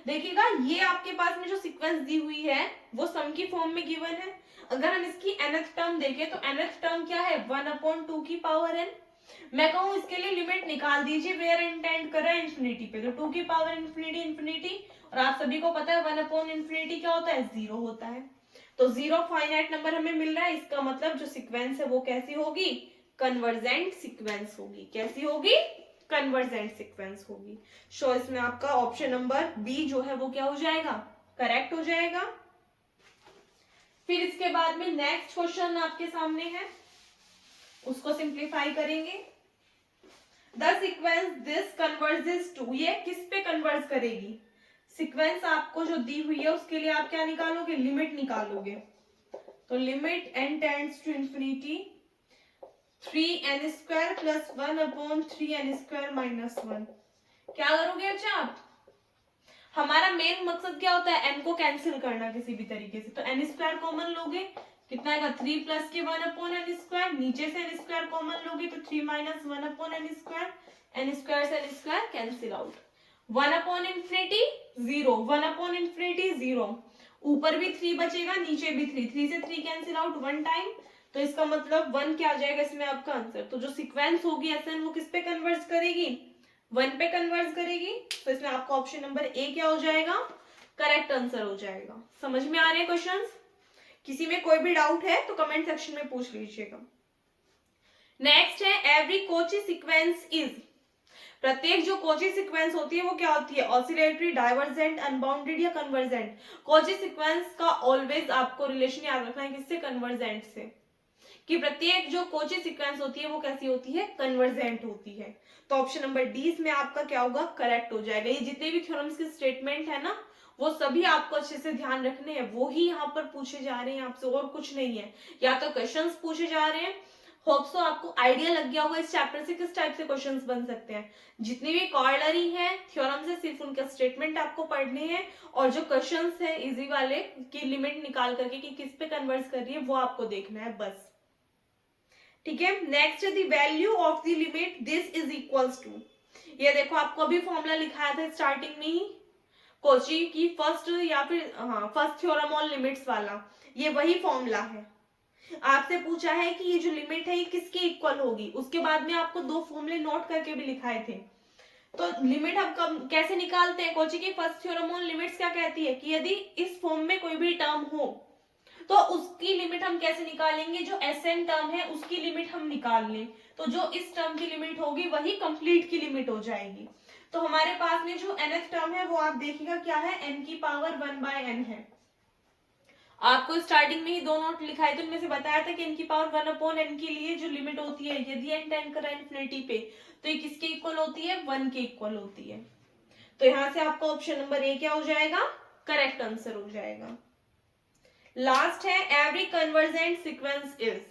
देखिएगा ये आपके पास में जो सीक्वेंस दी हुई है वो सम की फॉर्म में गिवन है। अगर हम इसकी nth टर्म देखें तो nth टर्म क्या है, 1/2 की पावर n। मैं कहूं इसके लिए लिमिट निकाल दीजिए, वेयर इंटेंड कर रहा है इंफिनिटी पे, तो 2 की पावर इंफिनिटी इंफिनिटी, और आप सभी को पता है 1/इनफिनिटी क्या होता है, 0 होता है। तो 0 फाइनाइट नंबर हमें मिल रहा है, इसका मतलब जो सीक्वेंस है वो कैसी होगी, कन्वर्जेंट सीक्वेंस होगी। कैसी होगी, कन्वर्जेंट सीक्वेंस होगी। सो इसमें आपका ऑप्शन नंबर बी जो है वो क्या हो जाएगा, करेक्ट हो जाएगा। फिर इसके बाद में नेक्स्ट क्वेश्चन आपके सामने है, उसको सिंप्लीफाई करेंगे। The sequence this converges to, ये किस पे कन्वर्ज करेगी, सीक्वेंस आपको जो दी हुई है उसके लिए आप क्या निकालोगे, लिमिट निकालोगे। तो limit n tends to infinity 3n² + 1/3n² - 1, क्या करोगे अच्छा आप, हमारा मेन मकसद क्या होता है, n को कैंसिल करना किसी भी तरीके से। तो n² कॉमन लोगे कितना आएगा, 3 + के 1/n², नीचे से n² कॉमन लोगे तो 3 - 1/n², n² से n² कैंसिल आउट, 1/इनफिनिटी 0, 1/इनफिनिटी 0, ऊपर भी 3 बचेगा, नीचे भी 3, 3 से 3 कैंसिल आउट 1 टाइम, तो इसका मतलब 1 क्या आ जाएगा इसमें आपका आंसर। तो जो सीक्वेंस होगी Sn वो किस पे कन्वर्ज करेगी, 1 पे कन्वर्ज करेगी। तो इसमें आपका ऑप्शन नंबर ए क्या हो जाएगा, करेक्ट आंसर हो जाएगा। समझ में आ रहे हैं क्वेश्चंस, किसी में कोई भी डाउट है तो कमेंट सेक्शन में पूछ लीजिएगा। नेक्स्ट है एवरी कोची सीक्वेंस इज, प्रत्येक जो कोची सीक्वेंस होती है वो क्या होती है, ऑसिलेटरी, डाइवर्जेंट, अनबाउंडेड या कन्वर्जेंट। कोची सीक्वेंस का ऑलवेज आपको रिलेशन याद रखना है किससे, कन्वर्जेंट से, कि प्रत्येक जो कोची सीक्वेंस होती है वो कैसी होती है, कन्वर्जेंट होती है। तो ऑप्शन नंबर डी इसमें आपका क्या होगा, करेक्ट हो जाएगा। ये जितने भी थ्योरम्स के स्टेटमेंट है ना वो सभी आपको अच्छे से ध्यान रखने हैं, वो ही यहाँ पर पूछे जा रहे हैं आपसे, और कुछ नहीं है। या तो क्वेश्चंस पूछे जा रहे हैं, होप सो आपको आइडिया लग गया होगा इस चैप्टर से किस टाइप से क्वेश्चंस बन सकते हैं। जितनी भी कॉर्डरी है थ्योरम्स है सिर्फ उनका स्टेटमेंट आपको पढ़ने हैं, और जो क्वेश्चंस है इजी वाले की लिमिट निकाल करके कि किस पे कन्वर्ट कर रही है वो आपको देखना है बस। ठीक है, next the value of the limit this is equals to, ये देखो आपको अभी फॉर्मूला लिखाया था स्टार्टिंग में ही, कोची की फर्स्ट या फिर फर्स्ट थ्योरम ऑन लिमिट्स वाला, ये वही फॉर्मूला है। आपसे पूछा है कि ये जो लिमिट है ये किसके इक्वल होगी, उसके बाद में आपको दो फॉर्मूले नोट करके भी लिखाए थे। तो लिमिट हम कब कैसे निकालते हैं, कोची की फर्स्ट थ्योरम ऑन लिमिट्स क्या कहती है कि यदि इस फॉर्म में कोई भी टर्म हो तो उसकी लिमिट हम कैसे निकालेंगे, जो Sn टर्म है उसकी लिमिट हम निकाल लें, तो जो इस टर्म की लिमिट होगी वही कंप्लीट की लिमिट हो जाएगी। तो हमारे पास में जो nth टर्म है वो आप देखिएगा क्या है, n की पावर 1/n है। आपको स्टार्टिंग में ही दो नोट लिखाए थे, उनमें से बताया था कि n की पावर 1/n के लिए जो लिमिट होती है यदि n टेंड कर इंफिनिटी पे तो ये किसके इक्वल होती है, 1 के इक्वल होती है। तो यहां से आपका ऑप्शन नंबर ए क्या हो जाएगा, करेक्ट आंसर हो जाएगा। लास्ट है एवरी कन्वर्जेंट सीक्वेंस इज,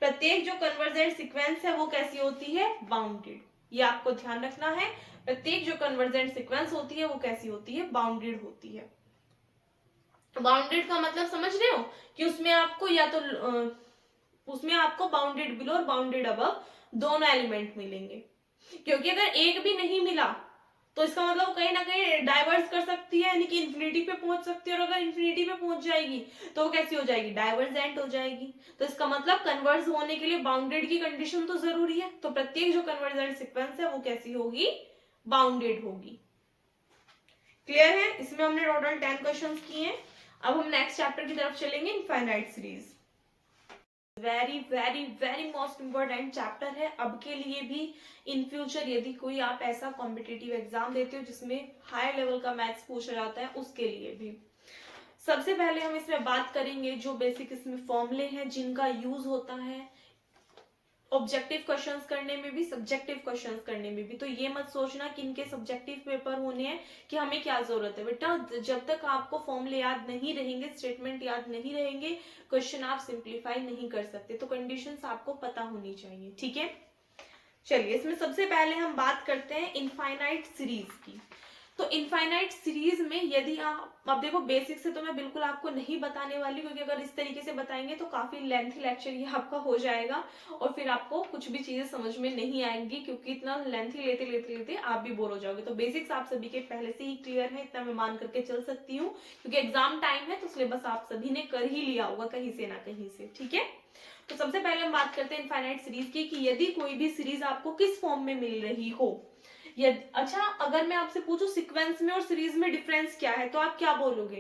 प्रत्येक जो कन्वर्जेंट सीक्वेंस है वो कैसी होती है, बाउंडेड। ये आपको ध्यान रखना है, प्रत्येक जो कन्वर्जेंट सीक्वेंस होती है वो कैसी होती है, बाउंडेड होती है। बाउंडेड का मतलब समझ रहे हो कि उसमें आपको या तो उसमें आपको बाउंडेड बिलो और बाउंडेड अबव दोनों एलिमेंट मिलेंगे, क्योंकि अगर एक भी नहीं मिला तो इसका मतलब कहीं ना कहीं डाइवर्स कर सकती है, यानी कि इंफिनिटी पे पहुंच सकती है, और अगर इंफिनिटी पे पहुंच जाएगी तो वो कैसी हो जाएगी, डाइवर्जेंट हो जाएगी। तो इसका मतलब कन्वर्ज होने के लिए बाउंडेड की कंडीशन तो जरूरी है, तो प्रत्येक जो कन्वर्जेंट सीक्वेंस है वो कैसी होगी, बाउंडेड होगी। क्लियर है? इसमें हमने टोटल 10 क्वेश्चंस किए हैं। अब हम नेक्स्ट चैप्टर की तरफ चलेंगे, infinite series. Very very very most important chapter है अब के लिए भी, इन फ्यूचर यदि कोई आप ऐसा कॉम्पिटिटिव एग्जाम देते हो जिसमें हाई लेवल का मैथ्स पूछा जाता है, उसके लिए भी। सबसे पहले हम इसमें बात करेंगे जो बेसिक इसमें फॉर्मूले हैं जिनका यूज होता है ऑब्जेक्टिव क्वेश्चंस करने में भी, सब्जेक्टिव क्वेश्चंस करने में भी। तो ये मत सोचना कि इनके सब्जेक्टिव पेपर होने हैं कि हमें क्या जरूरत है। बेटा जब तक आपको फॉर्मूले याद नहीं रहेंगे, स्टेटमेंट याद नहीं रहेंगे, क्वेश्चन आप सिंप्लीफाई नहीं कर सकते। तो कंडीशंस आपको पता होनी चाहिए, ठीक है। चलिए इसमें सबसे पहले हम बात करते हैं इनफाइनाइट सीरीज की। तो इनफाइनाइट सीरीज में यदि आप, अब देखो बेसिक से तो मैं बिल्कुल आपको नहीं बताने वाली, क्योंकि अगर इस तरीके से बताएंगे तो काफी लेंथी लेक्चर ये आपका हो जाएगा और फिर आपको कुछ भी चीजें समझ में नहीं आएंगी, क्योंकि इतना लेंथी लेते लेते लेते आप भी बोर हो जाओगे। तो बेसिक्स आप सभी के पहले से ही क्लियर है, इतना मैं मान करके चल सकती हूँ, क्योंकि एग्जाम टाइम है तो सिलेबस आप सभी ने कर ही लिया होगा कहीं से ना कहीं से, ठीक है। तो सबसे पहले हम बात करते हैं इनफाइनाइट सीरीज की, कि यदि कोई भी सीरीज आपको किस फॉर्म में मिल रही हो। अच्छा अगर मैं आपसे पूछूं सीक्वेंस में और सीरीज में डिफरेंस क्या है, तो आप क्या बोलोगे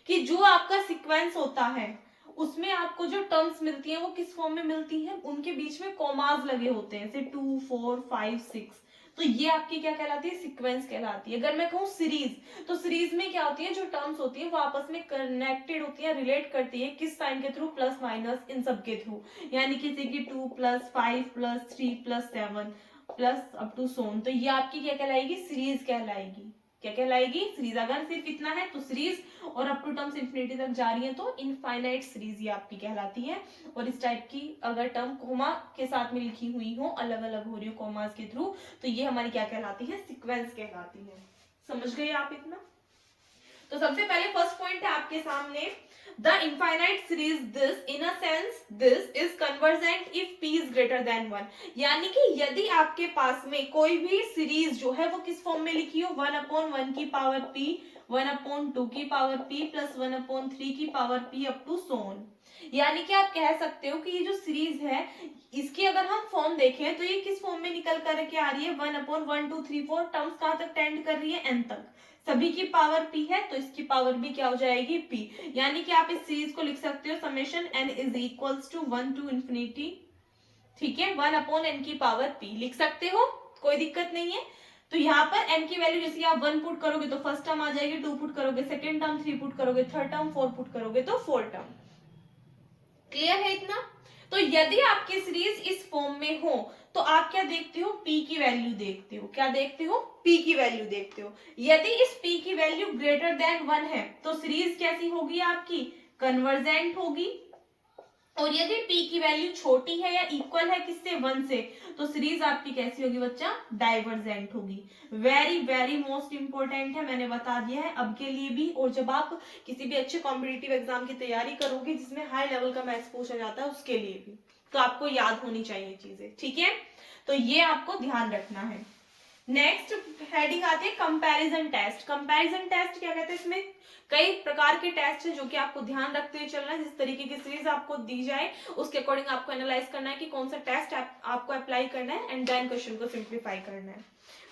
कि जो आपका सीक्वेंस होता है उसमें आपको जो टर्म्स मिलती हैं वो किस फॉर्म में मिलती हैं, उनके बीच में कॉमास लगे होते हैं, जैसे 2 4 5 6। तो ये आपकी क्या कहलाती है, सीक्वेंस कहलाती है। अगर मैं कहूँ सीरीज, तो सीरीज में क्या होती है, जो टर्म्स होती है वो आपस में कनेक्टेड होती है, रिलेट करती है, किस साइन के थ्रू, प्लस माइनस इन सब के थ्रू, यानी किसी की 2 + 5 + 3 + 7 प्लस अप टू सोन। तो ये आपकी क्या कहलाएगी, सीरीज कहलाएगी। क्या कहलाएगी, सीरीज। अगर सिर्फ इतना है तो सीरीज, और अप टू टर्म्स इंफिनिटी तक जा रही है तो इनफाइनाइट सीरीज ये आपकी कहलाती है। और इस टाइप की अगर टर्म कोमा के साथ में लिखी हुई हो, अलग अलग हो रही हो कोमास के थ्रू, तो ये हमारी क्या कहलाती है, सीक्वेंस कहलाती है। समझ गए आप इतना? तो सबसे पहले फर्स्ट पॉइंट है आपके सामने, the infinite series this in a sense this is convergent if p is greater than 1। यानी कि यदि आपके पास में कोई भी सीरीज जो है वो किस फॉर्म में लिखी हो, 1/1 की पावर p, 1/2 की पावर p प्लस 1/3 की पावर p अप टू सोन। यानी कि आप कह सकते हो कि ये जो सीरीज है इसकी अगर हम फॉर्म देखें तो ये किस फॉर्म में निकल करके आ रही है, 1/1 2 3 4 टर्म्स कहां तक टेंड कर रही है, n तक। सभी की पावर p है तो इसकी पावर भी क्या हो जाएगी, p। यानी कि आप इस सीरीज को लिख सकते हो summation n is equals to 1 to infinity, ठीक है, 1/n की पावर p लिख सकते हो, कोई दिक्कत नहीं है। तो यहाँ पर n की वैल्यू जैसे आप 1 पुट करोगे तो फर्स्ट टर्म आ जाएगी, 2 पुट करोगे सेकंड टर्म, 3 पुट करोगे थर्ड टर्म, 4 पुट करोगे तो फोर्थ टर्म। क्लियर है इतना? तो यदि आपकी सीरीज इस फॉर्म में हो तो आप क्या देखते हो, p की वैल्यू देखते हो। क्या देखते हो, p की वैल्यू देखते हो। यदि इस p की वैल्यू ग्रेटर देन 1 है तो सीरीज कैसी होगी आपकी, कन्वर्जेंट होगी। और यदि p की वैल्यू छोटी है या इक्वल है किससे, 1 से, तो सीरीज आपकी कैसी होगी बच्चा, डाइवर्जेंट होगी। वेरी वेरी मोस्ट इंपोर्टेंट है, मैंने बता दिया है अब के लिए भी, और जब आप किसी भी अच्छे कॉम्पिटिटिव एग्जाम की तैयारी करोगे जिसमें हाई लेवल का मैथ्स पूछा जाता है उसके लिए भी, तो आपको याद होनी चाहिए चीजें, ठीक है। तो ये आपको ध्यान रखना है। नेक्स्ट हेडिंग आती है कंपैरिजन टेस्ट। कंपैरिजन टेस्ट क्या कहते हैं, इसमें कई प्रकार के टेस्ट है जो कि आपको ध्यान रखते हुए चलना है। जिस तरीके की सीरीज आपको दी जाए उसके अकॉर्डिंग आपको एनालाइज करना है कि कौन सा टेस्ट आपको अप्लाई करना है, एंड देन क्वेश्चन को सिंप्लीफाई करना है।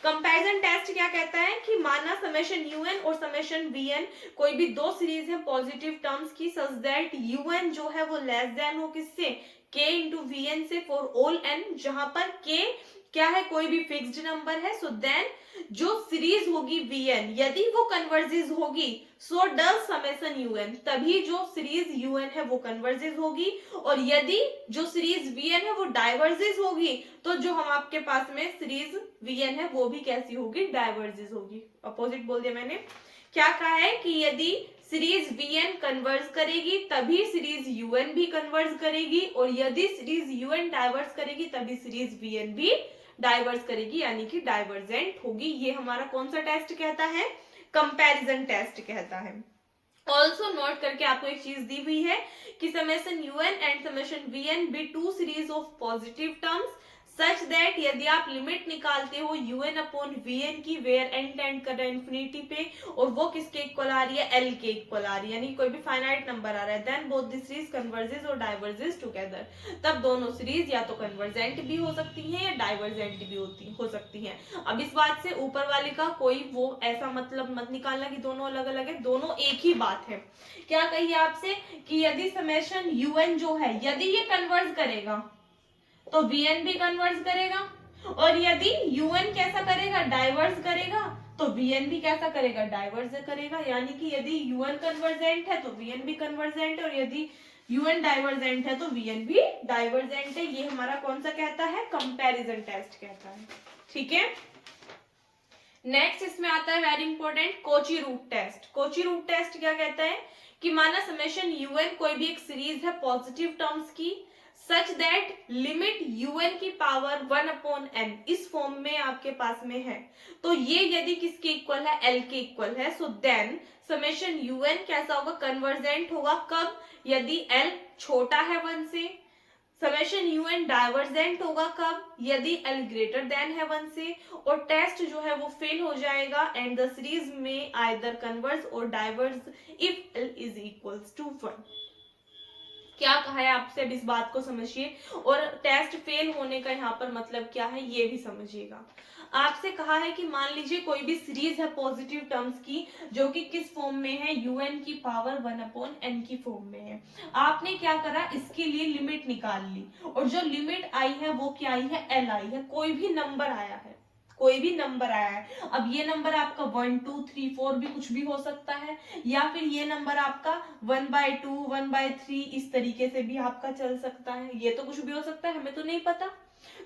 कंपैरिजन टेस्ट क्या कहता है कि माना समेशन यूएन और समेशन वीएन कोई भी दो सीरीज है पॉजिटिव टर्म्स की, सच दैट यूएन जो है वो लेस देन हो किससे, के इंटू वीएन से, फॉर ऑल एन, जहां पर के क्या है, कोई भी फिक्स्ड नंबर है। सो देन जो सीरीज होगी वीएन यदि वो कन्वर्जेस होगी, सो डज समेशन यूएन, तभी जो सीरीज यूएन है वो कन्वर्जेस होगी। और यदि जो सीरीज वीएन है वो डाइवर्जेस होगी, तो जो हम आपके पास में सीरीज वीएन है वो भी कैसी होगी, डाइवर्जेस होगी। अपोजिट बोल दिया मैंने। क्या कहा है कि यदि सीरीज वीएन कन्वर्ज करेगी तभी सीरीज यूएन भी कन्वर्ज करेगी, और यदि सीरीज यूएन डाइवर्स करेगी तभी सीरीज वीएन भी डाइवर्स करेगी, यानी कि डाइवर्जेंट होगी। ये हमारा कौन सा टेस्ट कहता है, कंपैरिजन टेस्ट कहता है। ऑल्सो नोट करके आपको एक चीज दी हुई है कि summation u n and summation v n be two series of positive terms such that यदि आप लिमिट निकालते हो यूएन अपॉन वीएन की वेयर एन टेंड कर रहा है इन्फिनिटी पे और वो किसके इक्वल आ रही है, एल के इक्वल आ रही है, यानी कोई भी फाइनाइट नंबर आ रहा है, then both the series converges और डाइवर्जेस टुगेदर, तब दोनों सीरीज या तो कन्वर्जेंट भी हो सकती हैं या डाइवर्जेंट भी हो सकती हैं। अब इस बात से ऊपर वाले का कोई वो ऐसा मतलब मत निकालना कि दोनों अलग अलग है, दोनों एक ही बात है। क्या कही आपसे कि यदि समेशन यूएन जो है यदि ये कन्वर्ज करेगा तो वीएन भी कन्वर्ज करेगा, और यदि यूएन कैसा करेगा, डाइवर्स करेगा, तो वीएन भी कैसा करेगा, डाइवर्स करेगा। यानी कि यदि यूएन कन्वर्जेंट है तो वीएन भी कन्वर्जेंट है, और यदि यूएन डाइवर्जेंट है तो वीएन भी डाइवर्जेंट है। ये हमारा कौन सा कहता है, कंपैरिजन टेस्ट कहता है। ठीक है, नेक्स्ट इसमें आता है very important Cauchy root test. Cauchy root test क्या कहता है कि माना समेशन यूएन कोई भी एक सीरीज है पॉजिटिव टर्म्स की सच दैट लिमिट यूएन की पावर 1 अपॉन एन इस फॉर्म में आपके पास में है, तो ये यदि किसके इक्वल है, एल के इक्वल है, सो देन समेशन यूएन कैसा होगा, कन्वर्जेंट होगा। कब, यदि एल छोटा है 1 से। समेशन यूएन डाइवर्जेंट होगा कब, यदि एल ग्रेटर देन है 1 से, और टेस्ट जो है वो फेल हो जाएगा एंड द सीरीज में आइदर कन्वर्ज और diverge if L is equals to 1। क्या कहा है आपसे, अब इस बात को समझिए, और टेस्ट फेल होने का यहाँ पर मतलब क्या है ये भी समझिएगा। आपसे कहा है कि मान लीजिए कोई भी सीरीज है पॉजिटिव टर्म्स की जो कि किस फॉर्म में है, यूएन की पावर 1 अपॉन एन की फॉर्म में है। आपने क्या करा, इसके लिए लिमिट निकाल ली, और जो लिमिट आई है वो क्या आई है, एल आई है। कोई भी नंबर आया है, कोई भी नंबर आया है। अब ये नंबर आपका 1 2 3 4 भी कुछ भी हो सकता है, या फिर ये नंबर आपका 1/2 1/3 इस तरीके से भी आपका चल सकता है, ये तो कुछ भी हो सकता है, हमें तो नहीं पता।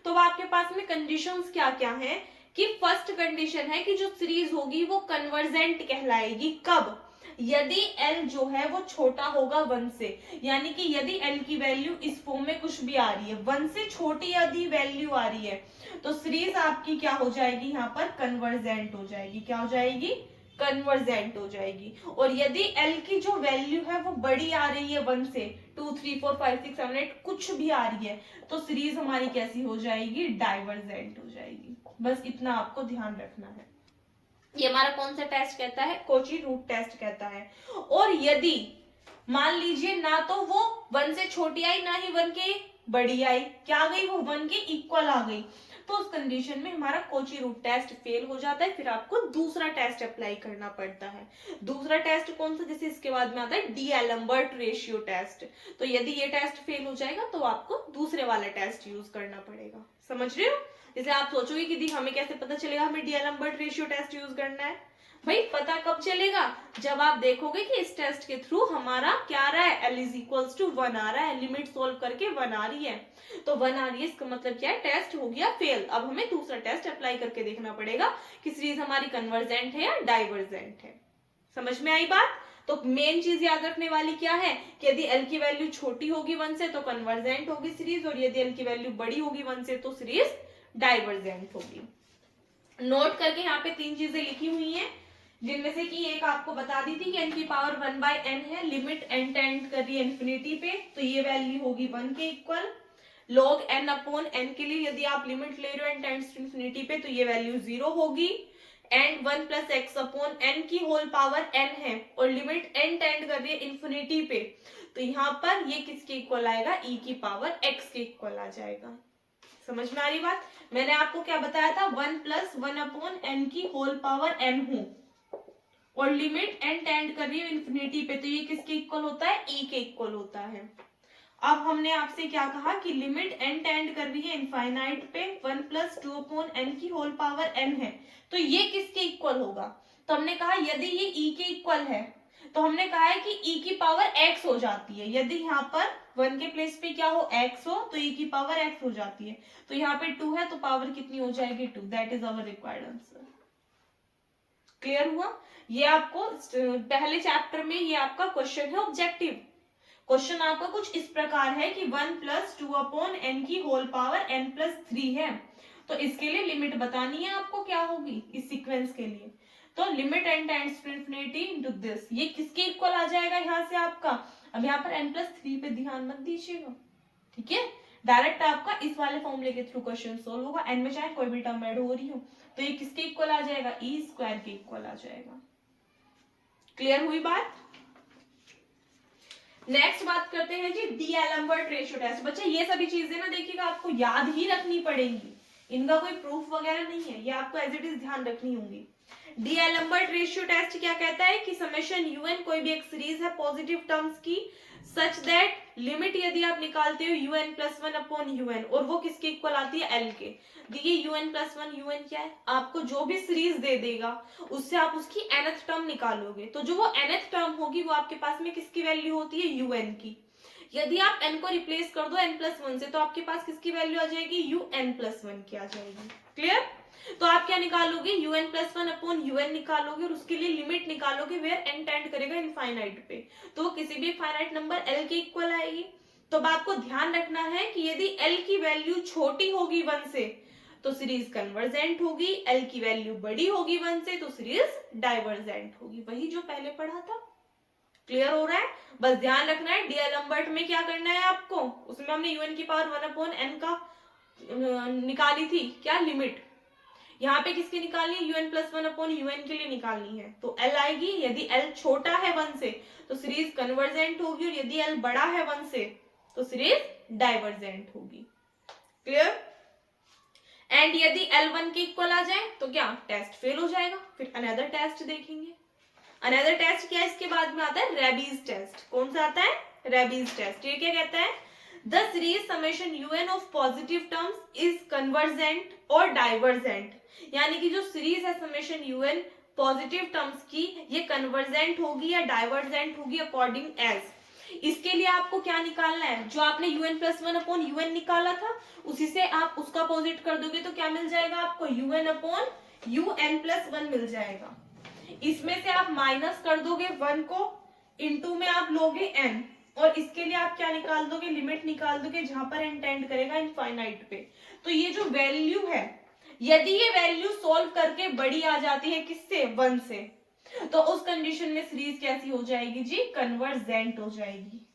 तो आपके पास में कंडीशंस क्या क्या हैं कि फर्स्ट कंडीशन है कि जो सीरीज होगी वो कन्वर्जेंट कहलाएगी। कब, यदि L जो है वो छोटा होगा 1 से, यानी कि यदि L की वैल्यू इस फॉर्म में कुछ भी आ रही है, 1 से छोटी यदि वैल्यू आ रही है, तो सीरीज आपकी क्या हो जाएगी, यहाँ पर कन्वर्जेंट हो जाएगी। क्या हो जाएगी, कन्वर्जेंट हो जाएगी। और यदि L की जो वैल्यू है वो बड़ी आ रही है 1 से, 2 3 4 5 6 7 8 कुछ भी आ रही है, तो सीरीज हमारी कैसी हो जाएगी, डाइवर्जेंट हो जाएगी। बस इतना आपको ध्यान रखना है। ये हमारा कौन सा टेस्ट कहता है, कोची रूट टेस्ट कहता है। और यदि मान लीजिए ना तो वो 1 से छोटी आई ना ही 1 के बड़ी आई, क्या आ गई, वो 1 के इक्वल आ गई, तो उस कंडीशन में हमारा कोची रूट टेस्ट फेल हो जाता है। फिर आपको दूसरा टेस्ट अप्लाई करना पड़ता है। दूसरा टेस्ट कौन सा, जैसे इसके बाद में आता है डी-एलम्बर्ट रेशियो टेस्ट। तो यदि ये टेस्ट फेल हो जाएगा तो आपको दूसरे वाला टेस्ट यूज करना पड़ेगा। समझ रहे हो, जैसे आप सोचोगे कि दी हमें कैसे पता चलेगा हमें डी-एलम्बर्ट रेशियो टेस्ट यूज करना है। भाई पता कब चलेगा, जब आप देखोगे कि इस टेस्ट के थ्रू हमारा क्या आ रहा है, L इज इक्वल्स टू 1 आ रहा है, लिमिट सोल्व करके 1 आ रही है, तो 1 आ रही है, इसका मतलब क्या है, टेस्ट हो गया फेल। अब हमें दूसरा टेस्ट अप्लाई करके देखना पड़ेगा कि सीरीज हमारी कन्वर्जेंट है या डाइवर्जेंट है। समझ में आई बात। तो मेन चीज याद रखने वाली क्या है कि यदि L की वैल्यू छोटी होगी 1 से तो कन्वर्जेंट होगी सीरीज, और यदि L की वैल्यू बड़ी होगी 1 से तो सीरीज डाइवर्जेंट होगी। नोट करके यहाँ पे 3 चीजें लिखी हुई हैं, जिनमें से कि एक आपको बता दी थी कि n की पावर 1/n है, लिमिट n टेंड कर रही है इन्फिनिटी पे, तो ये वैल्यू होगी 1 के equal. log n upon n के लिए यदि आप लिमिट ले रहे हो n टेंड्स टू इन्फिनिटी पे, तो ये वैल्यू 0 होगी। And 1 plus x upon n की होल पावर n है, और लिमिट n टेंड कर रही है इन्फिनिटी पे, तो यहाँ पर ये किसके इक्वल आएगा, e की पावर x के इक्वल आ जाएगा। समझ में आ रही बात। मैंने आपको क्या बताया था, 1 प्लस 1 अपॉन n की होल पावर n हूं, और लिमिट n टेंड कर रही है इन्फिनिटी पे, तो ये किसके इक्वल होता है, e के इक्वल होता है। अब हमने आपसे क्या कहा कि लिमिट n टेंड कर रही है इनफाइनाइट पे, 1 प्लस 2 अपॉन n की होल पावर n है, तो ये किसके इक्वल होगा, तो हमने कहा यदि ये e के इक्वल है, तो हमने कहा है कि e की पावर x हो जाती है। यदि यहाँ पर 1 के प्लेस पे क्या हो, x हो, तो e की पावर x हो जाती है। तो यहाँ पे 2 है तो पावर कितनी हो जाएगी, 2। That is our required answer. Clear हुआ। ये आपको पहले चैप्टर में ये आपका क्वेश्चन है ऑब्जेक्टिव क्वेश्चन। आपका कुछ इस प्रकार है कि 1 प्लस 2 अपॉन n की होल पावर n प्लस 3 है, तो इसके लिए लिमिट बतानी है आपको क्या होगी इस सीक्वेंस के लिए। तो limit n tends to infinity into this, ये किसके इक्वल आ जाएगा यहाँ से आपका, अब यहाँ पर n+3 पे ध्यान मत दीजिएगा, ठीक है, डायरेक्ट आपका इस वाले फॉर्मूले के थ्रू क्वेश्चन सोल्व होगा, n में चाहे कोई भी टर्म ऐड हो रही हो, तो ये किसके इक्वल आ जाएगा, ई स्क्वायर के इक्वल आ जाएगा। क्लियर हुई बात। नेक्स्ट बात करते हैं जी डी-एलम्बर्ट रेशियो टेस्ट। बच्चे ये सभी चीजें ना देखिएगा आपको याद ही रखनी पड़ेंगी, इनका कोई प्रूफ वगैरह नहीं है, ये आपको एज इट इज ध्यान रखनी होंगी। डी-एलम्बर्ट रेशियो टेस्ट क्या कहता है कि समेशन यूएन कोई भी एक सीरीज है पॉजिटिव टर्म्स की, सच दैट लिमिट यदि आप निकालते हो un+1 अपॉन यूएन, और वो किसके इक्वल आती है, एल के। देखिए un+1 यूएन क्या है, आपको जो भी सीरीज दे देगा उससे आप उसकी nth टर्म निकालोगे, तो जो वो nth टर्म होगी वो आपके पास में किसकी वैल्यू होती है, un की। यदि आप n को रिप्लेस कर दो n+1 से, तो आपके पास किसकी वैल्यू आ जाएगी, un+1 की आ जाएगी। क्लियर। तो आप क्या निकालोगे, un+1 अपॉन un निकालोगे और उसके लिए लिमिट निकालोगे वेयर n टेंड करेगा इनफाइनाइट पे, तो वो किसी भी फाइनाइट नंबर l के इक्वल आएगी। तो अब आपको ध्यान रखना है कि यदि l की वैल्यू छोटी होगी 1 से तो सीरीज कन्वर्जेंट होगी, l की वैल्यू बड़ी होगी 1 से तो सीरीज डाइवर्जेंट होगी, वही जो पहले पढ़ा था। क्लियर हो रहा है। बस ध्यान रखना है डी-एलम्बर्ट में क्या करना है आपको, उसमें हमने un की पावर 1 अपॉन n का निकाली थी क्या, लिमिट। यहाँ पे किसकी निकालनी है, un+1 अपॉन un के लिए निकालनी है, तो l आएगी, यदि l छोटा है 1 से तो सीरीज कन्वर्जेंट होगी, और यदि l बड़ा है 1 से तो सीरीज डाइवर्जेंट होगी। क्लियर। एंड यदि l 1 के इक्वल आ जाए तो क्या, टेस्ट फेल हो जाएगा, फिर अनदर टेस्ट देखेंगे। अनदर टेस्ट क्या है, इसके बाद में आता है रेबीज टेस्ट। कौन सा आता है, रेबीज टेस्ट। ये क्या कहता है, the series summation un of positive terms is convergent और डाइवर्जेंट, यानी कि जो सीरीज है समेशन un पॉजिटिव टर्म्स की, ये कन्वर्जेंट होगी या डाइवर्जेंट होगी अकॉर्डिंग एज। इसके लिए आपको क्या निकालना है, जो आपने un+1 अपॉन un निकाला था उसी से आप उसका अपोजिट कर दोगे तो क्या मिल जाएगा आपको, un अपॉन un+1 मिल जाएगा। इसमें से आप माइनस कर दोगे 1 को, इनटू में आप लोगे n, और इसके लिए आप क्या निकाल दोगे, लिमिट निकाल दोगे जहां पर n टेंड करेगा इनफाइनाइट पे। तो ये जो वैल्यू है, यदि ये वैल्यू सोल्व करके बड़ी आ जाती है किससे, 1 से, तो उस कंडीशन में सीरीज कैसी हो जाएगी जी, कन्वर्जेंट हो जाएगी।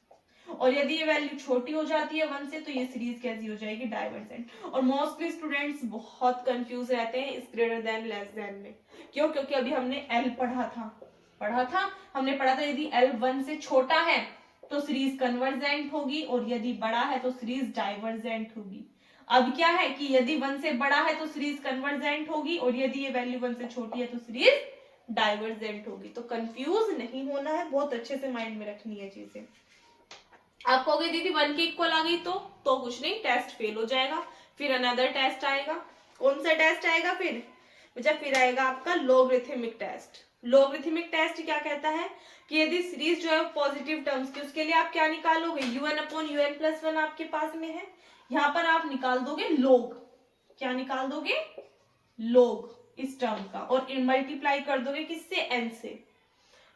और यदि ये वैल्यू छोटी हो जाती है 1 से तो ये सीरीज कैसी हो जाएगी, डाइवर्जेंट। और मोस्टली स्टूडेंट्स बहुत कंफ्यूज रहते हैं इस ग्रेटर देन लेस देन में। क्यों, क्योंकि अभी हमने l पढ़ा था, हमने पढ़ा था यदि l 1 से छोटा है तो सीरीज कन्वर्जेंट होगी, और यदि बड़ा है तो सीरीज डाइवर्जेंट होगी। अब क्या है कि यदि 1 से बड़ा है तो सीरीज कन्वर्जेंट होगी, और यदि ये वैल्यू 1 से छोटी है तो सीरीज डाइवर्जेंट होगी। तो कंफ्यूज नहीं होना है, बहुत अच्छे से माइंड में रखनी है चीजें। आप कहोगे दीदी 1 के इक्वल आ गई तो कुछ नहीं, टेस्ट फेल हो जाएगा, फिर अनदर टेस्ट आएगा। कौन सा टेस्ट आएगा फिर, बच्चा फिर आएगा आपका लॉगरिथमिक टेस्ट। लॉगरिथमिक टेस्ट क्या कहता है कि यदि सीरीज जो है पॉजिटिव टर्म्स की, उसके लिए आप क्या निकालोगे, un अपॉन un+1 आपके पास में है, यहाँ पर आप निकाल दोगे लोग, क्या निकाल दोगे, लोग इस टर्म का, और मल्टीप्लाई कर दोगे किससे, n से।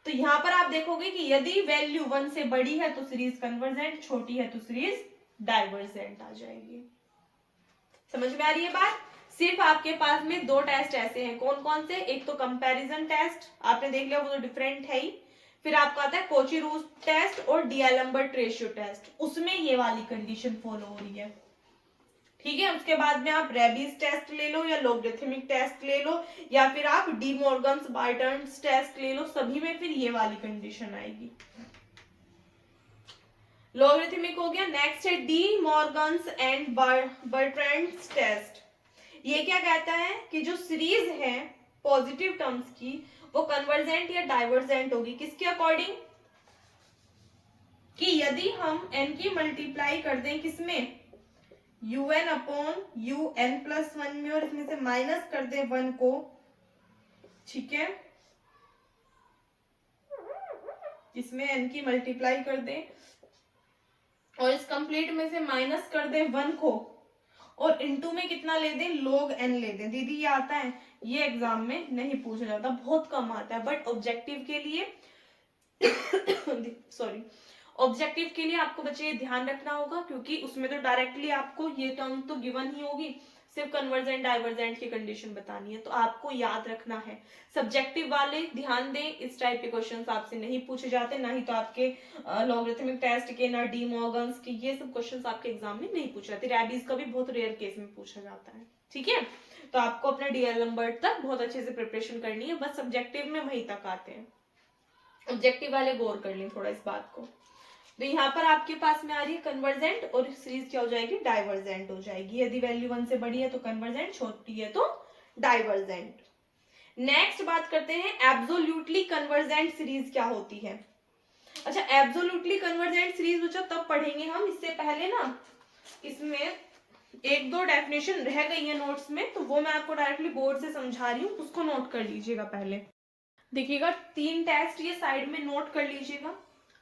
तो यहाँ पर आप देखोगे कि यदि वैल्यू 1 से बड़ी है तो सीरीज कन्वर्जेंट, छोटी है तो सीरीज डाइवर्जेंट आ जाएगी। समझ में आ रही है बात। सिर्फ आपके पास में 2 टेस्ट ऐसे हैं, कौन कौन से, एक तो कंपैरिजन टेस्ट आपने देख लिया, वो तो डिफरेंट है ही, फिर आपका आता है कोची-रूस टेस्ट और डी-एलम्बर्ट रेशियो टेस्ट, उसमें ये वाली कंडीशन फॉलो हो रही है, ठीक है। उसके बाद में आप रेबीज टेस्ट ले लो, या लॉगरिथमिक टेस्ट ले लो, या फिर आप डी मॉर्गन्स बार्टन्स टेस्ट ले लो, सभी में फिर ये वाली कंडीशन आएगी। लॉगरिथमिक हो गया। नेक्स्ट है डी मॉर्गन्स एंड बर्ट्रैंड्स टेस्ट। ये क्या कहता है कि जो सीरीज है पॉजिटिव टर्म्स की वो कन्वर्जेंट या डाइवर्जेंट होगी, किसके अकॉर्डिंग, कि यदि हम n की मल्टीप्लाई कर दें किसमें, un अपॉन un+1 में, और इसमें से माइनस कर दे 1 को, ठीक है, इसमें n की मल्टीप्लाई कर दे और इस कंप्लीट में से माइनस कर दे 1 को, और इनटू में कितना ले दें, log n ले दें। दीदी ये आता है, ये एग्जाम में नहीं पूछा जाता, बहुत कम आता है, बट ऑब्जेक्टिव के लिए सॉरी, ऑब्जेक्टिव के लिए आपको बच्चे ये ध्यान रखना होगा, क्योंकि उसमें तो डायरेक्टली आपको ये टर्म तो गिवन ही होगी, सिर्फ कन्वर्जेंट डाइवर्जेंट की कंडीशन बतानी है। तो आपको याद रखना है, सब्जेक्टिव वाले ध्यान दें, इस टाइप के क्वेश्चंस आपसे नहीं पूछे जाते, ना ही तो आपके लॉगरिथमिक टेस्ट के, ना डी मॉर्गन्स के, ये सब क्वेश्चंस आपके एग्जाम में नहीं पूछे जाते। रैबीज का भी बहुत रेयर केस में पूछा जाता है, ठीक है। तो आपको अपना डीएल नंबर तक बहुत अच्छे से प्रिपरेशन करनी है, बस सब्जेक्टिव में वहीं तक आते हैं, ऑब्जेक्टिव वाले गौर कर लें थोड़ा इस बात को। तो यहाँ पर आपके पास में आ रही है कन्वर्जेंट और सीरीज क्या हो जाएगी, डाइवर्जेंट हो जाएगी। यदि वैल्यू 1 से बड़ी है तो कन्वर्जेंट, छोटी है तो डाइवर्जेंट। नेक्स्ट बात करते हैं एब्सोल्युटली कन्वर्जेंट सीरीज क्या होती है। अच्छा, एब्सोल्युटली कन्वर्जेंट सीरीज बच्चों तब पढ़ेंगे हम, इससे पहले ना इसमें एक दो डेफिनेशन रह गई है नोट्स में, तो वो मैं आपको डायरेक्टली बोर्ड से समझा रही हूँ, उसको नोट कर लीजिएगा। पहले देखिएगा 3 टेस्ट ये साइड में नोट कर लीजिएगा।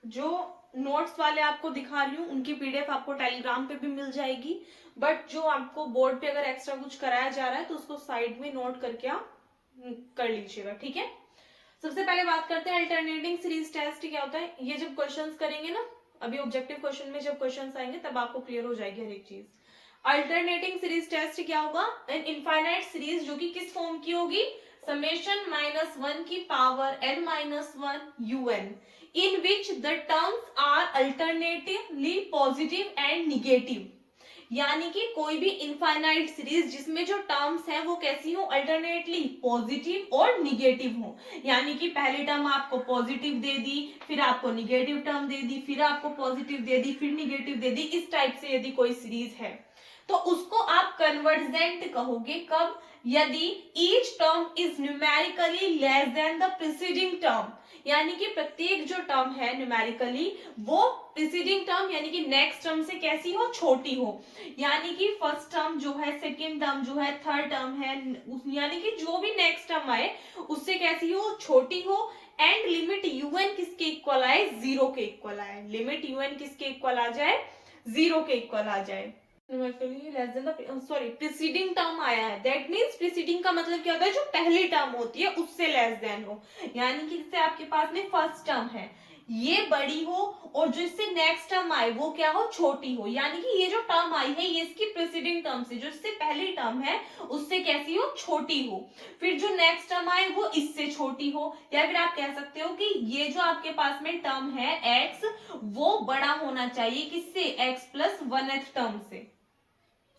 जो नोट्स वाले आपको दिखा रही हूँ उनकी पीडीएफ आपको टेलीग्राम पे भी मिल जाएगी, बट जो आपको बोर्ड पे अगर एक्स्ट्रा कुछ कराया जा रहा है तो उसको साइड में नोट करके आप कर लीजिएगा, ठीक है। सबसे पहले बात करते हैं अल्टरनेटिंग सीरीज टेस्ट क्या होता है। ये जब क्वेश्चंस करेंगे ना, अभी ऑब्जेक्टिव क्वेश्चन में जब क्वेश्चंस आएंगे तब आपको क्लियर हो जाएगी हर एक चीज। अल्टरनेटिंग सीरीज टेस्ट क्या होगा, एन इनफाइनाइट सीरीज जो कि किस फॉर्म की होगी, समेशन -1 की power n-1 un in which the terms are alternatively positive and negative। यानी कि कोई भी इनफाइनाइट सीरीज जिसमें जो टर्म्स हैं वो कैसी हो, अल्टरनेटली पॉजिटिव और निगेटिव हो। यानी कि पहली टर्म आपको पॉजिटिव दे दी, फिर आपको निगेटिव टर्म दे दी, फिर आपको पॉजिटिव दे दी, फिर निगेटिव दे दी, इस टाइप से यदि कोई सीरीज है तो उसको आप कन्वर्जेंट कहोगे। कब, यदि each term is numerically less than the preceding term, यानी कि प्रत्येक जो टर्म है न्यूमेरिकली वो प्रीसीडिंग टर्म यानी कि नेक्स्ट टर्म से कैसी हो, छोटी हो। यानी कि फर्स्ट टर्म जो है, सेकेंड टर्म जो है, थर्ड टर्म है, यानी कि जो भी नेक्स्ट टर्म आए उससे कैसी हो, छोटी हो। एंड लिमिट यूएन किसके इक्वल आए, 0 के इक्वल आए। लिमिट यूएन किसके इक्वल आ जाए, 0 के इक्वल आ जाए। प्रीसीडिंग टर्म आया है, दैट मीन्स प्रीसीडिंग का मतलब क्या होता है, जो पहली टर्म होती है उससे लेस देन हो। यानी कि जैसे आपके पास में फर्स्ट टर्म है ये बड़ी हो और जो इससे नेक्स्ट टर्म आए वो क्या हो, छोटी हो। यानी कि ये जो टर्म आई है ये इसकी प्रीसीडिंग टर्म से, जो इससे पहली टर्म है उससे कैसी हो, छोटी हो। फिर जो नेक्स्ट टर्म आए वो इससे छोटी हो। या फिर आप कह सकते हो कि ये जो आपके पास में टर्म है x वो बड़ा होना चाहिए किससे, x प्लस 1th टर्म से।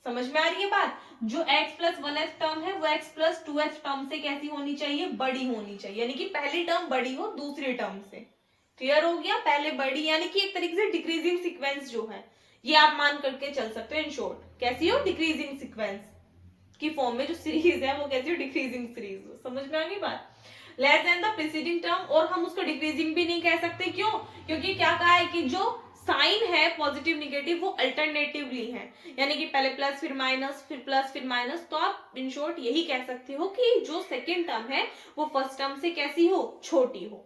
समझ में आ रही है बात, जो x प्लस 1th टर्म है वो x प्लस 2th टर्म से कैसी होनी चाहिए, बड़ी होनी चाहिए। यानी कि पहली टर्म बड़ी हो दूसरी टर्म से। क्लियर हो गया, पहले बड़ी यानी कि एक तरीके से डिक्रीजिंग सीक्वेंस जो है ये आप मान करके चल सकते हो। इन शॉर्ट कैसी हो, डिक्रीजिंग सीक्वेंस की फॉर्म में जो सीरीज है वो कैसी हो, डिक्रीजिंग सीरीज हो। समझ में आ गई बात, less than the preceding term. और हम उसको डिक्रीजिंग भी नहीं कह सकते, क्यों, क्योंकि क्या कहा है कि जो साइन है पॉजिटिव निगेटिव वो अल्टरनेटिवली है, यानी कि पहले प्लस फिर माइनस फिर प्लस फिर माइनस। तो आप इन शॉर्ट यही कह सकते हो कि जो सेकेंड टर्म है वो फर्स्ट टर्म से कैसी हो, छोटी हो।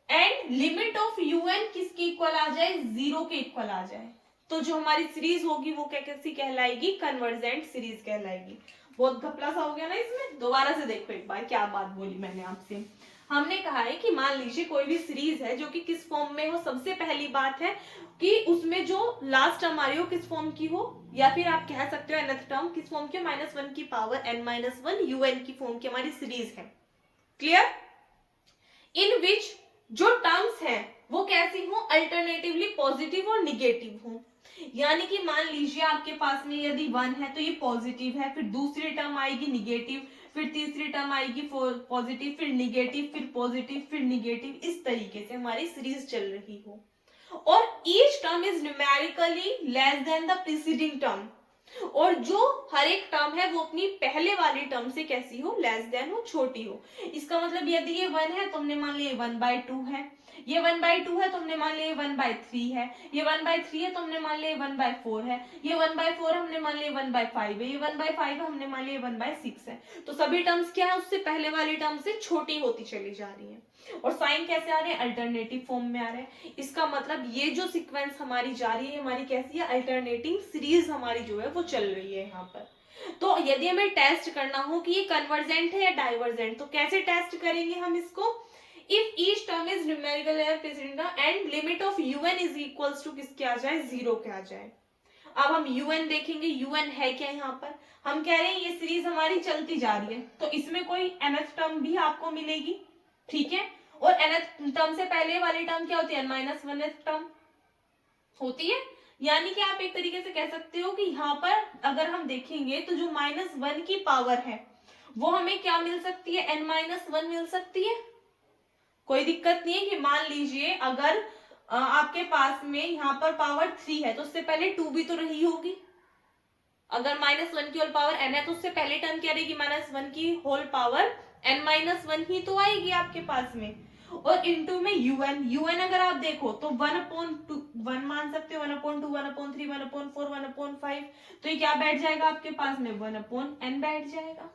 एंड लिमिट ऑफ यूएन किसके इक्वल आ जाए, 0 के इक्वल आ जाए। तो जो हमारी सीरीज होगी वो कैसी कहलाएगी, कन्वर्जेंट सीरीज कहलाएगी। बहुत घपला सा हो गया ना इसमें, दोबारा से देखो एक बार क्या बात बोली मैंने आपसे। हमने कहा है कि मान लीजिए कोई भी सीरीज है जो कि किस फॉर्म में हो, सबसे पहली बात है कि उसमें जो लास्ट टर्म आ रही हो किस फॉर्म की हो, या फिर आप कह सकते हो nth टर्म किस फॉर्म की हो, -1 की पावर n-1 un की फॉर्म की हमारी सीरीज है। क्लियर, इन विच जो टर्म्स हैं वो कैसी हो, अल्टरनेटिवली पॉजिटिव और निगेटिव हो। यानी कि मान लीजिए आपके पास में यदि 1 है तो ये पॉजिटिव है, फिर दूसरी टर्म आएगी निगेटिव, फिर तीसरी टर्म आएगी पॉजिटिव, फिर निगेटिव, फिर पॉजिटिव, फिर निगेटिव। इस तरीके से हमारी सीरीज चल रही हो। और each term is numerically less than the preceding term, और जो हर एक टर्म है वो अपनी पहले वाली टर्म से कैसी हो, लेस देन हो, छोटी हो। इसका मतलब यदि ये 1 है तो हमने मान लिया 1/2 है, ये 1/2 है तो हमने मान लिया 1/3 है, ये 1/3 है तो हमने मान लिया 1/4 है, ये 1/4 हमने मान लिया 1/5 है, ये 1/5 है हमने मान लिया 1/6 है। तो सभी टर्म्स क्या है, उससे पहले वाली टर्म से छोटी होती चली जा रही है। और साइन कैसे आ रहे हैं, अल्टरनेटिव फॉर्म में आ रहे हैं। इसका मतलब ये जो सीक्वेंस हमारी जा रही है हमारी कैसी है, अल्टरनेटिंग सीरीज हमारी जो है वो चल रही है यहाँ पर। तो यदि हमें टेस्ट करना हो कि ये कन्वर्जेंट है या डाइवर्जेंट, तो कैसे टेस्ट करेंगे हम इसको, if each term is numerical and limit of un is equals to किसके आ जाए, 0 के आ जाए। अब हम UN देखेंगे, UN है क्या यहाँ पर, हम कह रहे हैं ये सीरीज हमारी चलती जा रही है, तो इसमें कोई nth टर्म भी आपको मिलेगी, ठीक है। और nth टर्म से पहले वाली टर्म क्या होती है, n-1th टर्म होती है। यानी कि आप एक तरीके से कह सकते हो कि यहाँ पर अगर हम देखेंगे तो जो -1 की पावर है वो हमें क्या मिल सकती है, n-1 मिल सकती है। कोई दिक्कत नहीं है कि मान लीजिए अगर आपके पास में यहाँ पर पावर 3 है तो उससे पहले 2 भी तो रही होगी। अगर -1 की होल पावर n है तो उससे पहले टर्म क्या रहेगी, -1 की होल पावर n-1 ही तो आएगी आपके पास में। और इनटू में UN अगर आप देखो तो 1/2 1 मान सकते हो, 1/2 1/3 1/4 1/5, तो ये क्या बैठ जाएगा आपके पास में, 1/n बैठ जाएगा।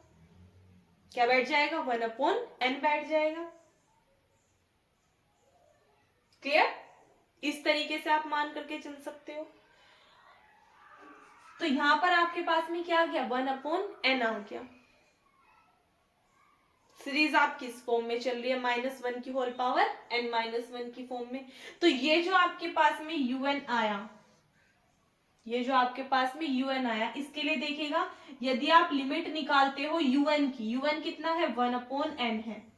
क्या बैठ जाएगा, 1/n बैठ जाएगा। क्लियर, इस तरीके से आप मान करके चल सकते हो। तो यहां पर आपके पास में क्या आ गया, 1/n आ गया। सीरीज आपकी इस फॉर्म में चल रही है, -1 की होल पावर n-1 की फॉर्म में। तो ये जो आपके पास में UN आया, ये जो आपके पास में UN आया, इसके लिए देखिएगा यदि आप लिमिट निकालते हो UN की, UN कितना है, 1/n है।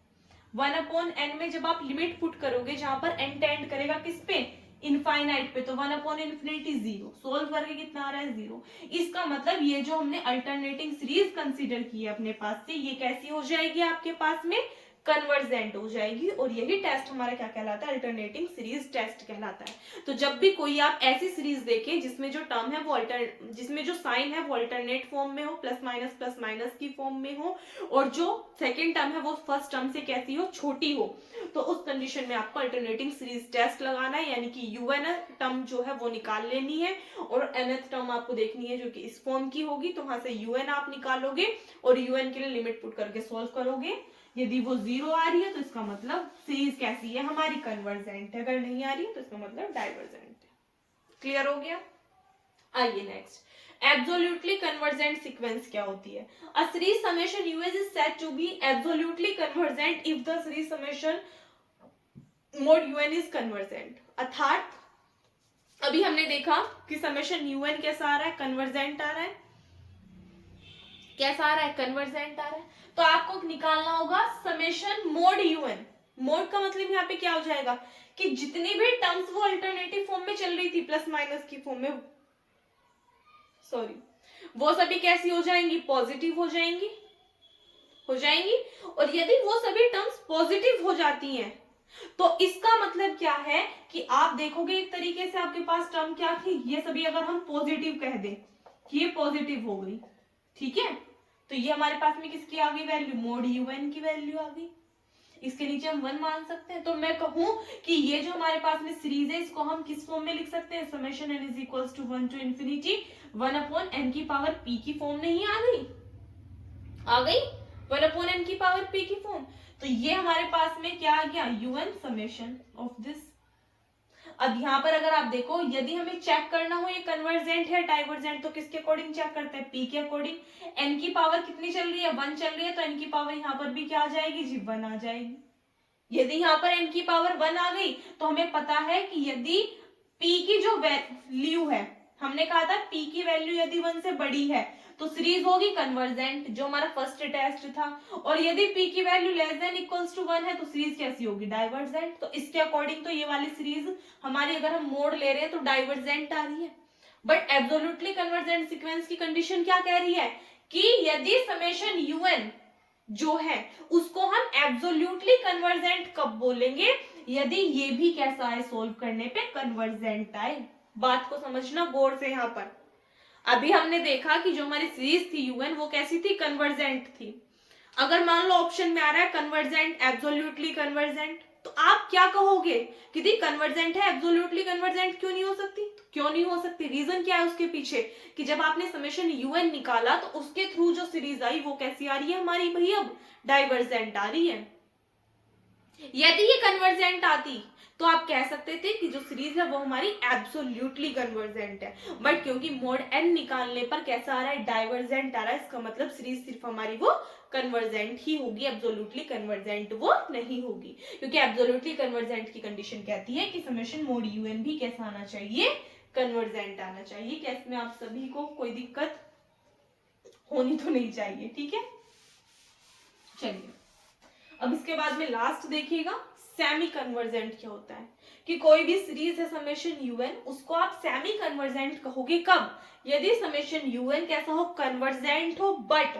1/n में जब आप लिमिट पुट करोगे जहां पर n टेंड करेगा किस पे, इनफाइनाइट पे, तो 1/∞ 0, सोल्व करके कितना आ रहा है, 0। इसका मतलब ये जो हमने अल्टरनेटिंग सीरीज कंसीडर की है अपने पास से, ये कैसी हो जाएगी आपके पास में, कन्वर्जेंट हो जाएगी। और यही टेस्ट हमारा क्या कहलाता है, अल्टरनेटिंग सीरीज टेस्ट कहलाता है। तो जब भी कोई आप ऐसी सीरीज देखें जिसमें जो टर्म है वो जिसमें जो साइन है वो अल्टरनेट फॉर्म में हो, प्लस माइनस की फॉर्म में हो, और जो सेकेंड टर्म है वो फर्स्ट टर्म से कैसी हो, छोटी हो, तो उस कंडीशन में आपको अल्टरनेटिंग सीरीज टेस्ट लगाना है, यानी कि UN टर्म जो है वो निकाल लेनी है और nth टर्म आपको देखनी है जो कि इस फॉर्म की होगी, तो वहां से UN आप निकालोगे और UN के लिए लिमिट पुट करके सोल्व करोगे। यदि वो 0 आ रही है तो इसका मतलब सीरीज कैसी है हमारी, कन्वर्जेंट है। अगर नहीं आ रही है तो इसका मतलब डाइवर्जेंट है। क्लियर हो गया। आइए नेक्स्ट, एब्सोल्युटली कन्वर्जेंट सीक्वेंस क्या होती है। A series summation US is said to be absolutely convergent if the series summation mod UN is convergent. अर्थात अभी हमने देखा कि समेशन UN कैसा आ रहा है, कन्वर्जेंट आ रहा है। कैसा आ रहा है, कन्वर्जेंट आ रहा है। तो आपको निकालना होगा समेशन मोड UN। मोड का मतलब यहाँ पे क्या हो जाएगा कि जितनी भी टर्म्स वो अल्टरनेटिव फॉर्म में चल रही थी, प्लस माइनस की फॉर्म में, सॉरी, वो सभी कैसी हो जाएंगी, पॉजिटिव हो जाएंगी, और यदि वो सभी टर्म्स पॉजिटिव हो जाती हैं तो इसका मतलब क्या है कि आप देखोगे एक तरीके से आपके पास टर्म क्या थी, ये सभी अगर हम पॉजिटिव कह दें कि ये पॉजिटिव हो गई, ठीक है, तो ये हमारे पास में किसकी आ गई वैल्यू, मोड UN की वैल्यू आ गई। इसके नीचे हम 1 मान सकते हैं। तो मैं कहूं कि ये जो हमारे पास में सीरीज है इसको हम किस फॉर्म में लिख सकते हैं, summation n is equals to 1 to infinity 1/n की पावर p की फॉर्म नहीं आ गई, 1/n की पावर p की फॉर्म। तो ये हमारे पास में क्या आ गया, UN समेशन ऑफ दिस। अब यहाँ पर अगर आप देखो यदि हमें चेक करना हो ये कन्वर्जेंट है डाइवर्जेंट, तो किसके अकॉर्डिंग चेक करते हैं, p के अकॉर्डिंग। n की पावर कितनी चल रही है, 1 चल रही है, तो n की पावर यहाँ पर भी क्या आ जाएगी जी, 1 आ जाएगी। यदि यहाँ पर n की पावर 1 आ गई तो हमें पता है कि यदि p की जो वैल्यू है, हमने कहा था p की वैल्यू यदि 1 से बड़ी है तो सीरीज होगी कन्वर्जेंट, जो हमारा फर्स्ट टेस्ट था। और यदि p की value less than equals to 1 है तो सीरीज कैसी होगी, डाइवर्जेंट। तो इसके अकॉर्डिंग तो ये वाली सीरीज हमारी अगर हम मोड ले रहे हैं तो डाइवर्जेंट आ रही है। बट एब्सोल्युटली कन्वर्जेंट सीक्वेंस की कंडीशन क्या कह रही है कि यदि समेशन UN जो है उसको हम एब्सोल्युटली कन्वर्जेंट कब बोलेंगे, यदि ये भी कैसा है, सोल्व करने पे कन्वर्जेंट आए। बात को समझना गौर से। यहाँ पर अभी हमने देखा कि जो हमारी सीरीज थी UN वो कैसी थी, कन्वर्जेंट थी। अगर मान लो ऑप्शन में आ रहा है कन्वर्जेंट, एब्सोल्युटली कन्वर्जेंट, तो आप क्या कहोगे कि दी कन्वर्जेंट है, एब्सोल्युटली कन्वर्जेंट क्यों नहीं हो सकती, क्यों नहीं हो सकती, रीजन क्या है उसके पीछे कि जब आपने समेशन UN निकाला तो उसके थ्रू जो सीरीज आई वो कैसी आ रही है हमारी, भाई अब डाइवर्जेंट आ रही है। यदि ये कन्वर्जेंट आती तो आप कह सकते थे कि जो सीरीज है वो हमारी एब्सोल्युटली कन्वर्जेंट है। बट क्योंकि मोड n निकालने पर कैसा आ रहा है, डाइवर्जेंट आ रहा है, इसका मतलब सीरीज सिर्फ हमारी वो कन्वर्जेंट ही होगी, एब्सोल्युटली कन्वर्जेंट वो नहीं होगी। क्योंकि एब्सोल्युटली कन्वर्जेंट की कंडीशन कहती है कि समेशन मोड UN भी कैसा आना चाहिए, कन्वर्जेंट आना चाहिए। क्या इसमें आप सभी को कोई दिक्कत होनी तो नहीं चाहिए, ठीक है। चलिए अब इसके बाद में लास्ट देखिएगा, सेमी कन्वर्जेंट क्या होता है। कि कोई भी सीरीज है समेशन यूएन, उसको आप सेमी कन्वर्जेंट कहोगे कब, यदि समेशन यूएन कैसा हो, कन्वर्जेंट हो बट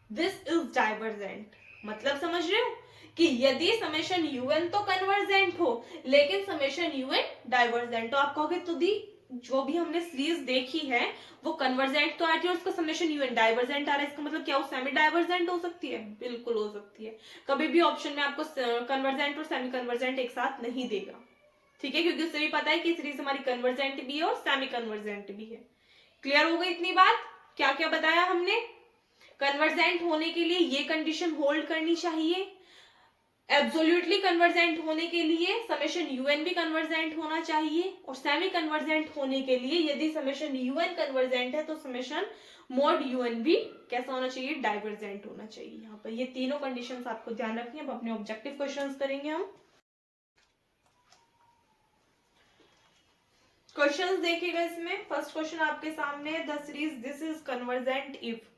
दिस इज डाइवर्जेंट। मतलब समझ रहे हो कि यदि समेशन यूएन तो कन्वर्जेंट हो लेकिन समेशन यूएन डाइवर्जेंट, तो आप कहोगे तो दी जो भी हमने सीरीज देखी है वो कन्वर्जेंट तो आ रही है, उसका समेशन यूएन डाइवर्जेंट आ रहा है, इसका मतलब क्या, वो सेमी डाइवर्जेंट हो सकती है, बिल्कुल हो सकती है। कभी भी ऑप्शन में आपको कन्वर्जेंट और सेमी कन्वर्जेंट एक साथ नहीं देगा, ठीक है, क्योंकि उससे भी पता है कि सीरीज हमारी कन्वर्जेंट भी है और सेमी कन्वर्जेंट भी है। क्लियर हो गई इतनी बात। क्या क्या बताया हमने, कन्वर्जेंट होने के लिए ये कंडीशन होल्ड करनी चाहिए, एब्सोल्युटली कन्वर्जेंट होने के लिए समेशन यूएन भी कन्वर्जेंट होना चाहिए, और सेमी कन्वर्जेंट होने के लिए यदि समेशन यूएन कन्वर्जेंट है तो समेशन मॉड यूएन भी कैसा होना चाहिए, डाइवर्जेंट होना चाहिए। यहाँ पर ये तीनों कंडीशंस आपको ध्यान रखनी है। अब अपने ऑब्जेक्टिव क्वेश्चंस करेंगे हम। क्वेश्चंस देखिएगा इसमें। फर्स्ट क्वेश्चन आपके सामने है, the series this is convergent if.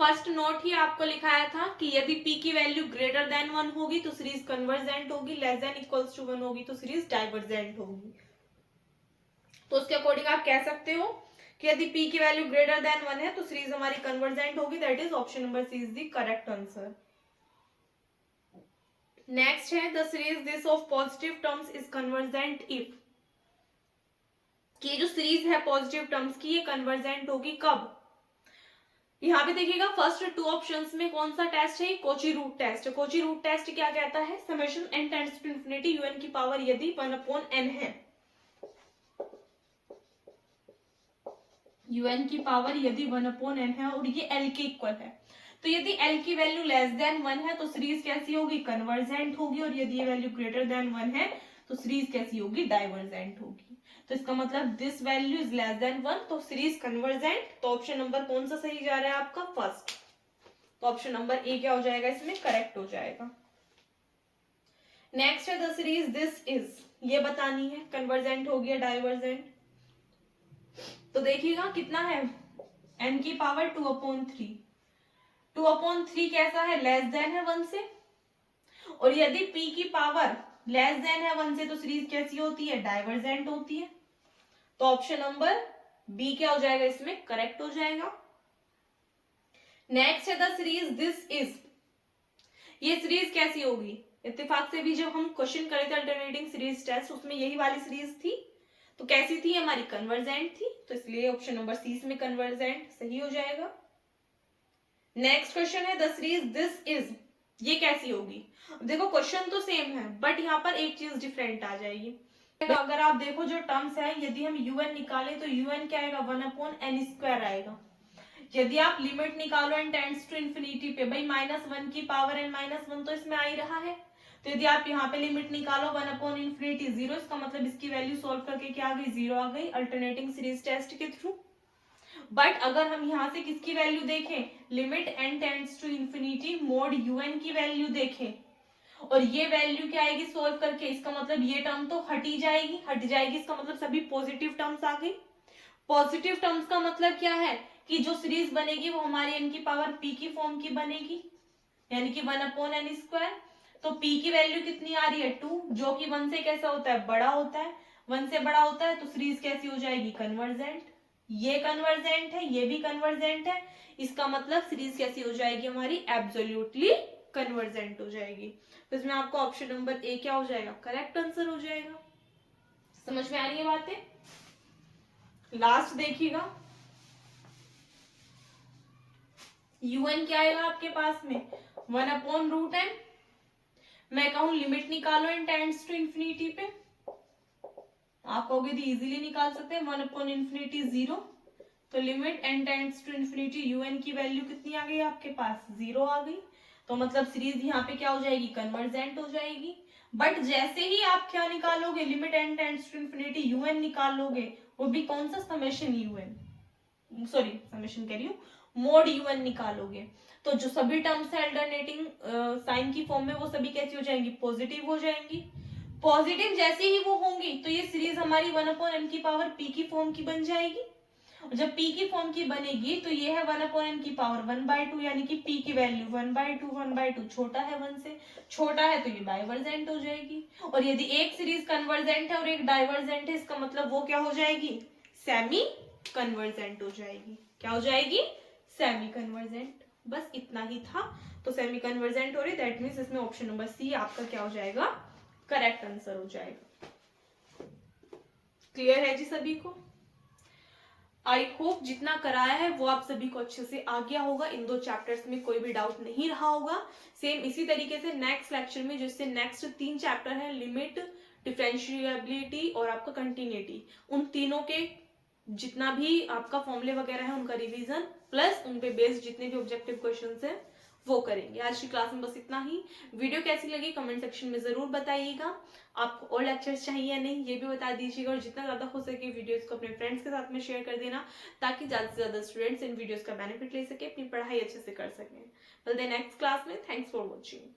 First note ही आपको लिखाया था कि यदि p की वैल्यू ग्रेटर देन 1 होगी तो सीरीज कन्वर्जेंट होगी, लेस देन इक्वल्स टू 1 होगी तो सीरीज डाइवर्जेंट होगी। तो उसके अकॉर्डिंग आप कह सकते हो कि यदि p की वैल्यू ग्रेटर देन 1 है तो सीरीज हमारी कन्वर्जेंट होगी, that is option number C is the correct answer. Next है, the series this of positive terms is convergent if. कि जो सीरीज है पॉजिटिव टर्म्स की ये कन्वर्जेंट होगी कब। यहाँ पे देखिएगा फर्स्ट टू ऑप्शंस में कौन सा टेस्ट है, Cauchy root test. Cauchy root test क्या कहता है, summation n tends to infinity u n की पावर यदि 1/n है, यूएन की पावर यदि 1/n है और ये l के इक्वल है, तो यदि l की वैल्यू लेस देन 1 है तो सीरीज कैसी होगी, कन्वर्जेंट होगी, और यदि ये वैल्यू ग्रेटर देन 1 है तो सीरीज कैसी होगी, डाइवर्जेंट होगी। तो इसका मतलब this value is less than 1 तो सीरीज कन्वर्जेंट। तो ऑप्शन नंबर कौन सा सही जा रहा है आपका, फर्स्ट। तो ऑप्शन नंबर ए क्या हो जाएगा इसमें, करेक्ट हो जाएगा। नेक्स्ट है, द सीरीज दिस इज, ये बतानी है कन्वर्जेंट हो गया डाइवर्जेंट। तो देखिएगा कितना है, n की पावर 2/3। 2/3 कैसा है, लेस देन है 1 से, और यदि p की पावर लेस देन है 1 से तो सीरीज कैसी होती है, डाइवर्जेंट होती है। तो ऑप्शन नंबर बी क्या हो जाएगा इसमें, करेक्ट हो जाएगा। नेक्स्ट है, द सीरीज दिस इज, ये सीरीज कैसी होगी, इत्तेफाक से भी जब हम क्वेश्चन करे थे अल्टरनेटिंग सीरीज टेस्ट उसमें यही वाली सीरीज थी, तो कैसी थी, हमारी कन्वर्जेंट थी, तो इसलिए ऑप्शन नंबर सी इसमें कन्वर्जेंट सही हो जाएगा। नेक्स्ट क्वेश्चन है, द सीरीज दिस इज, ये कैसी होगी। देखो क्वेश्चन तो सेम है बट यहाँ पर एक चीज डिफरेंट आ जाएगी। अगर आप देखो जो टर्म्स है, यदि हम यूएन निकालें तो यूएन क्या आएगा, 1/n² आएगा। यदि आप लिमिट निकालो n टेंड्स टू इंफिनिटी पे, भाई -1 की पावर n-1 तो इसमें आ ही रहा है, तो यदि आप यहाँ पे लिमिट निकालो 1/∞ 0, इसका मतलब इसकी वैल्यू सोल्व करके क्या आ गई, 0 आ गई अल्टरनेटिंग सीरीज टेस्ट के थ्रू। बट अगर हम यहाँ से किसकी वैल्यू देखें, limit n tends to infinity mod u n की वैल्यू देखें, और ये वैल्यू क्या आएगी सोल्व करके, इसका मतलब ये टर्म तो हट ही जाएगी, हट जाएगी, इसका मतलब सभी पॉजिटिव टर्म्स आ गई। पॉजिटिव टर्म्स का मतलब क्या है कि जो सीरीज बनेगी वो हमारी n की पावर p की फॉर्म की बनेगी, यानी कि 1/n²। तो p की वैल्यू कितनी आ रही है, 2, जो कि 1 से कैसा होता है, बड़ा होता है, 1 से बड़ा होता है, तो सीरीज कैसी हो जाएगी, कन्वर्जेंट। ये कन्वर्जेंट है, ये भी कन्वर्जेंट है, इसका मतलब सीरीज कैसी हो जाएगी हमारी, एब्सोल्युटली कन्वर्जेंट हो जाएगी। तो इसमें आपको ऑप्शन नंबर ए क्या हो जाएगा, करेक्ट आंसर हो जाएगा। समझ में आ रही है बातें। लास्ट देखिएगा, un क्या आएगा आपके पास में, 1/√n। मैं कहूं लिमिट निकालो n टेंड्स टू इंफिनिटी पे, आप कहोगे दी इजीली निकाल सकते हैं, 1/∞ 0, तो limit n tends to infinity un की वैल्यू कितनी आ गई आपके पास, 0 आ गई। तो मतलब सीरीज यहाँ पे क्या हो जाएगी, कन्वर्जेंट हो जाएगी। बट जैसे ही आप क्या निकालोगे, limit n tends to infinity un निकालोगे, वो भी कौन सा, समेशन un, सॉरी समेशन कह रही हूँ, मोड un निकालोगे, तो जो सभी टर्म्स है अल्टरनेटिंग साइन की फॉर्म में वो सभी कैसी हो जाएंगी, पॉजिटिव हो जाएंगी। पॉजिटिव जैसे ही वो होंगी तो ये सीरीज हमारी 1/n की पावर p की फॉर्म की बन जाएगी। जब p की फॉर्म की बनेगी तो ये है 1/n की पावर 1/2, यानी कि p की वैल्यू 1/2 छोटा है 1 से, छोटा है तो ये डाइवर्जेंट हो जाएगी। और यदि एक सीरीज कन्वर्जेंट है और एक डाइवर्जेंट है, इसका मतलब वो क्या हो जाएगी, सेमी कन्वर्जेंट हो जाएगी। क्या हो जाएगी, सेमी कन्वर्जेंट। बस इतना ही था। तो सेमी कन्वर्जेंट हो रही, दैट मीन्स इसमें ऑप्शन नंबर सी आपका क्या हो जाएगा, करेक्ट आंसर हो जाएगा। क्लियर है जी सभी को? आई होप जितना कराया है वो आप सभी को अच्छे से आ गया होगा, इन 2 चैप्टर्स में कोई भी डाउट नहीं रहा होगा। सेम इसी तरीके से नेक्स्ट लेक्चर में, जिससे नेक्स्ट 3 चैप्टर है, लिमिट, डिफरेंशिएबिलिटी और आपका कंटिन्यूटी, उन तीनों के जितना भी आपका फॉर्मूले वगैरह है उनका रिवीजन प्लस उन पे बेस्ड जितने भी ऑब्जेक्टिव क्वेश्चंस हैं वो करेंगे। आज की क्लास में बस इतना ही। वीडियो कैसी लगी कमेंट सेक्शन में जरूर बताइएगा। आपको और लेक्चर्स चाहिए या नहीं ये भी बता दीजिएगा, और जितना ज्यादा हो सके वीडियोस को अपने फ्रेंड्स के साथ में शेयर कर देना, ताकि ज्यादा से ज्यादा स्टूडेंट्स इन वीडियोस का बेनिफिट ले सके, अपनी पढ़ाई अच्छे से कर सकें। मिलते हैं नेक्स्ट क्लास में। Thanks for watching.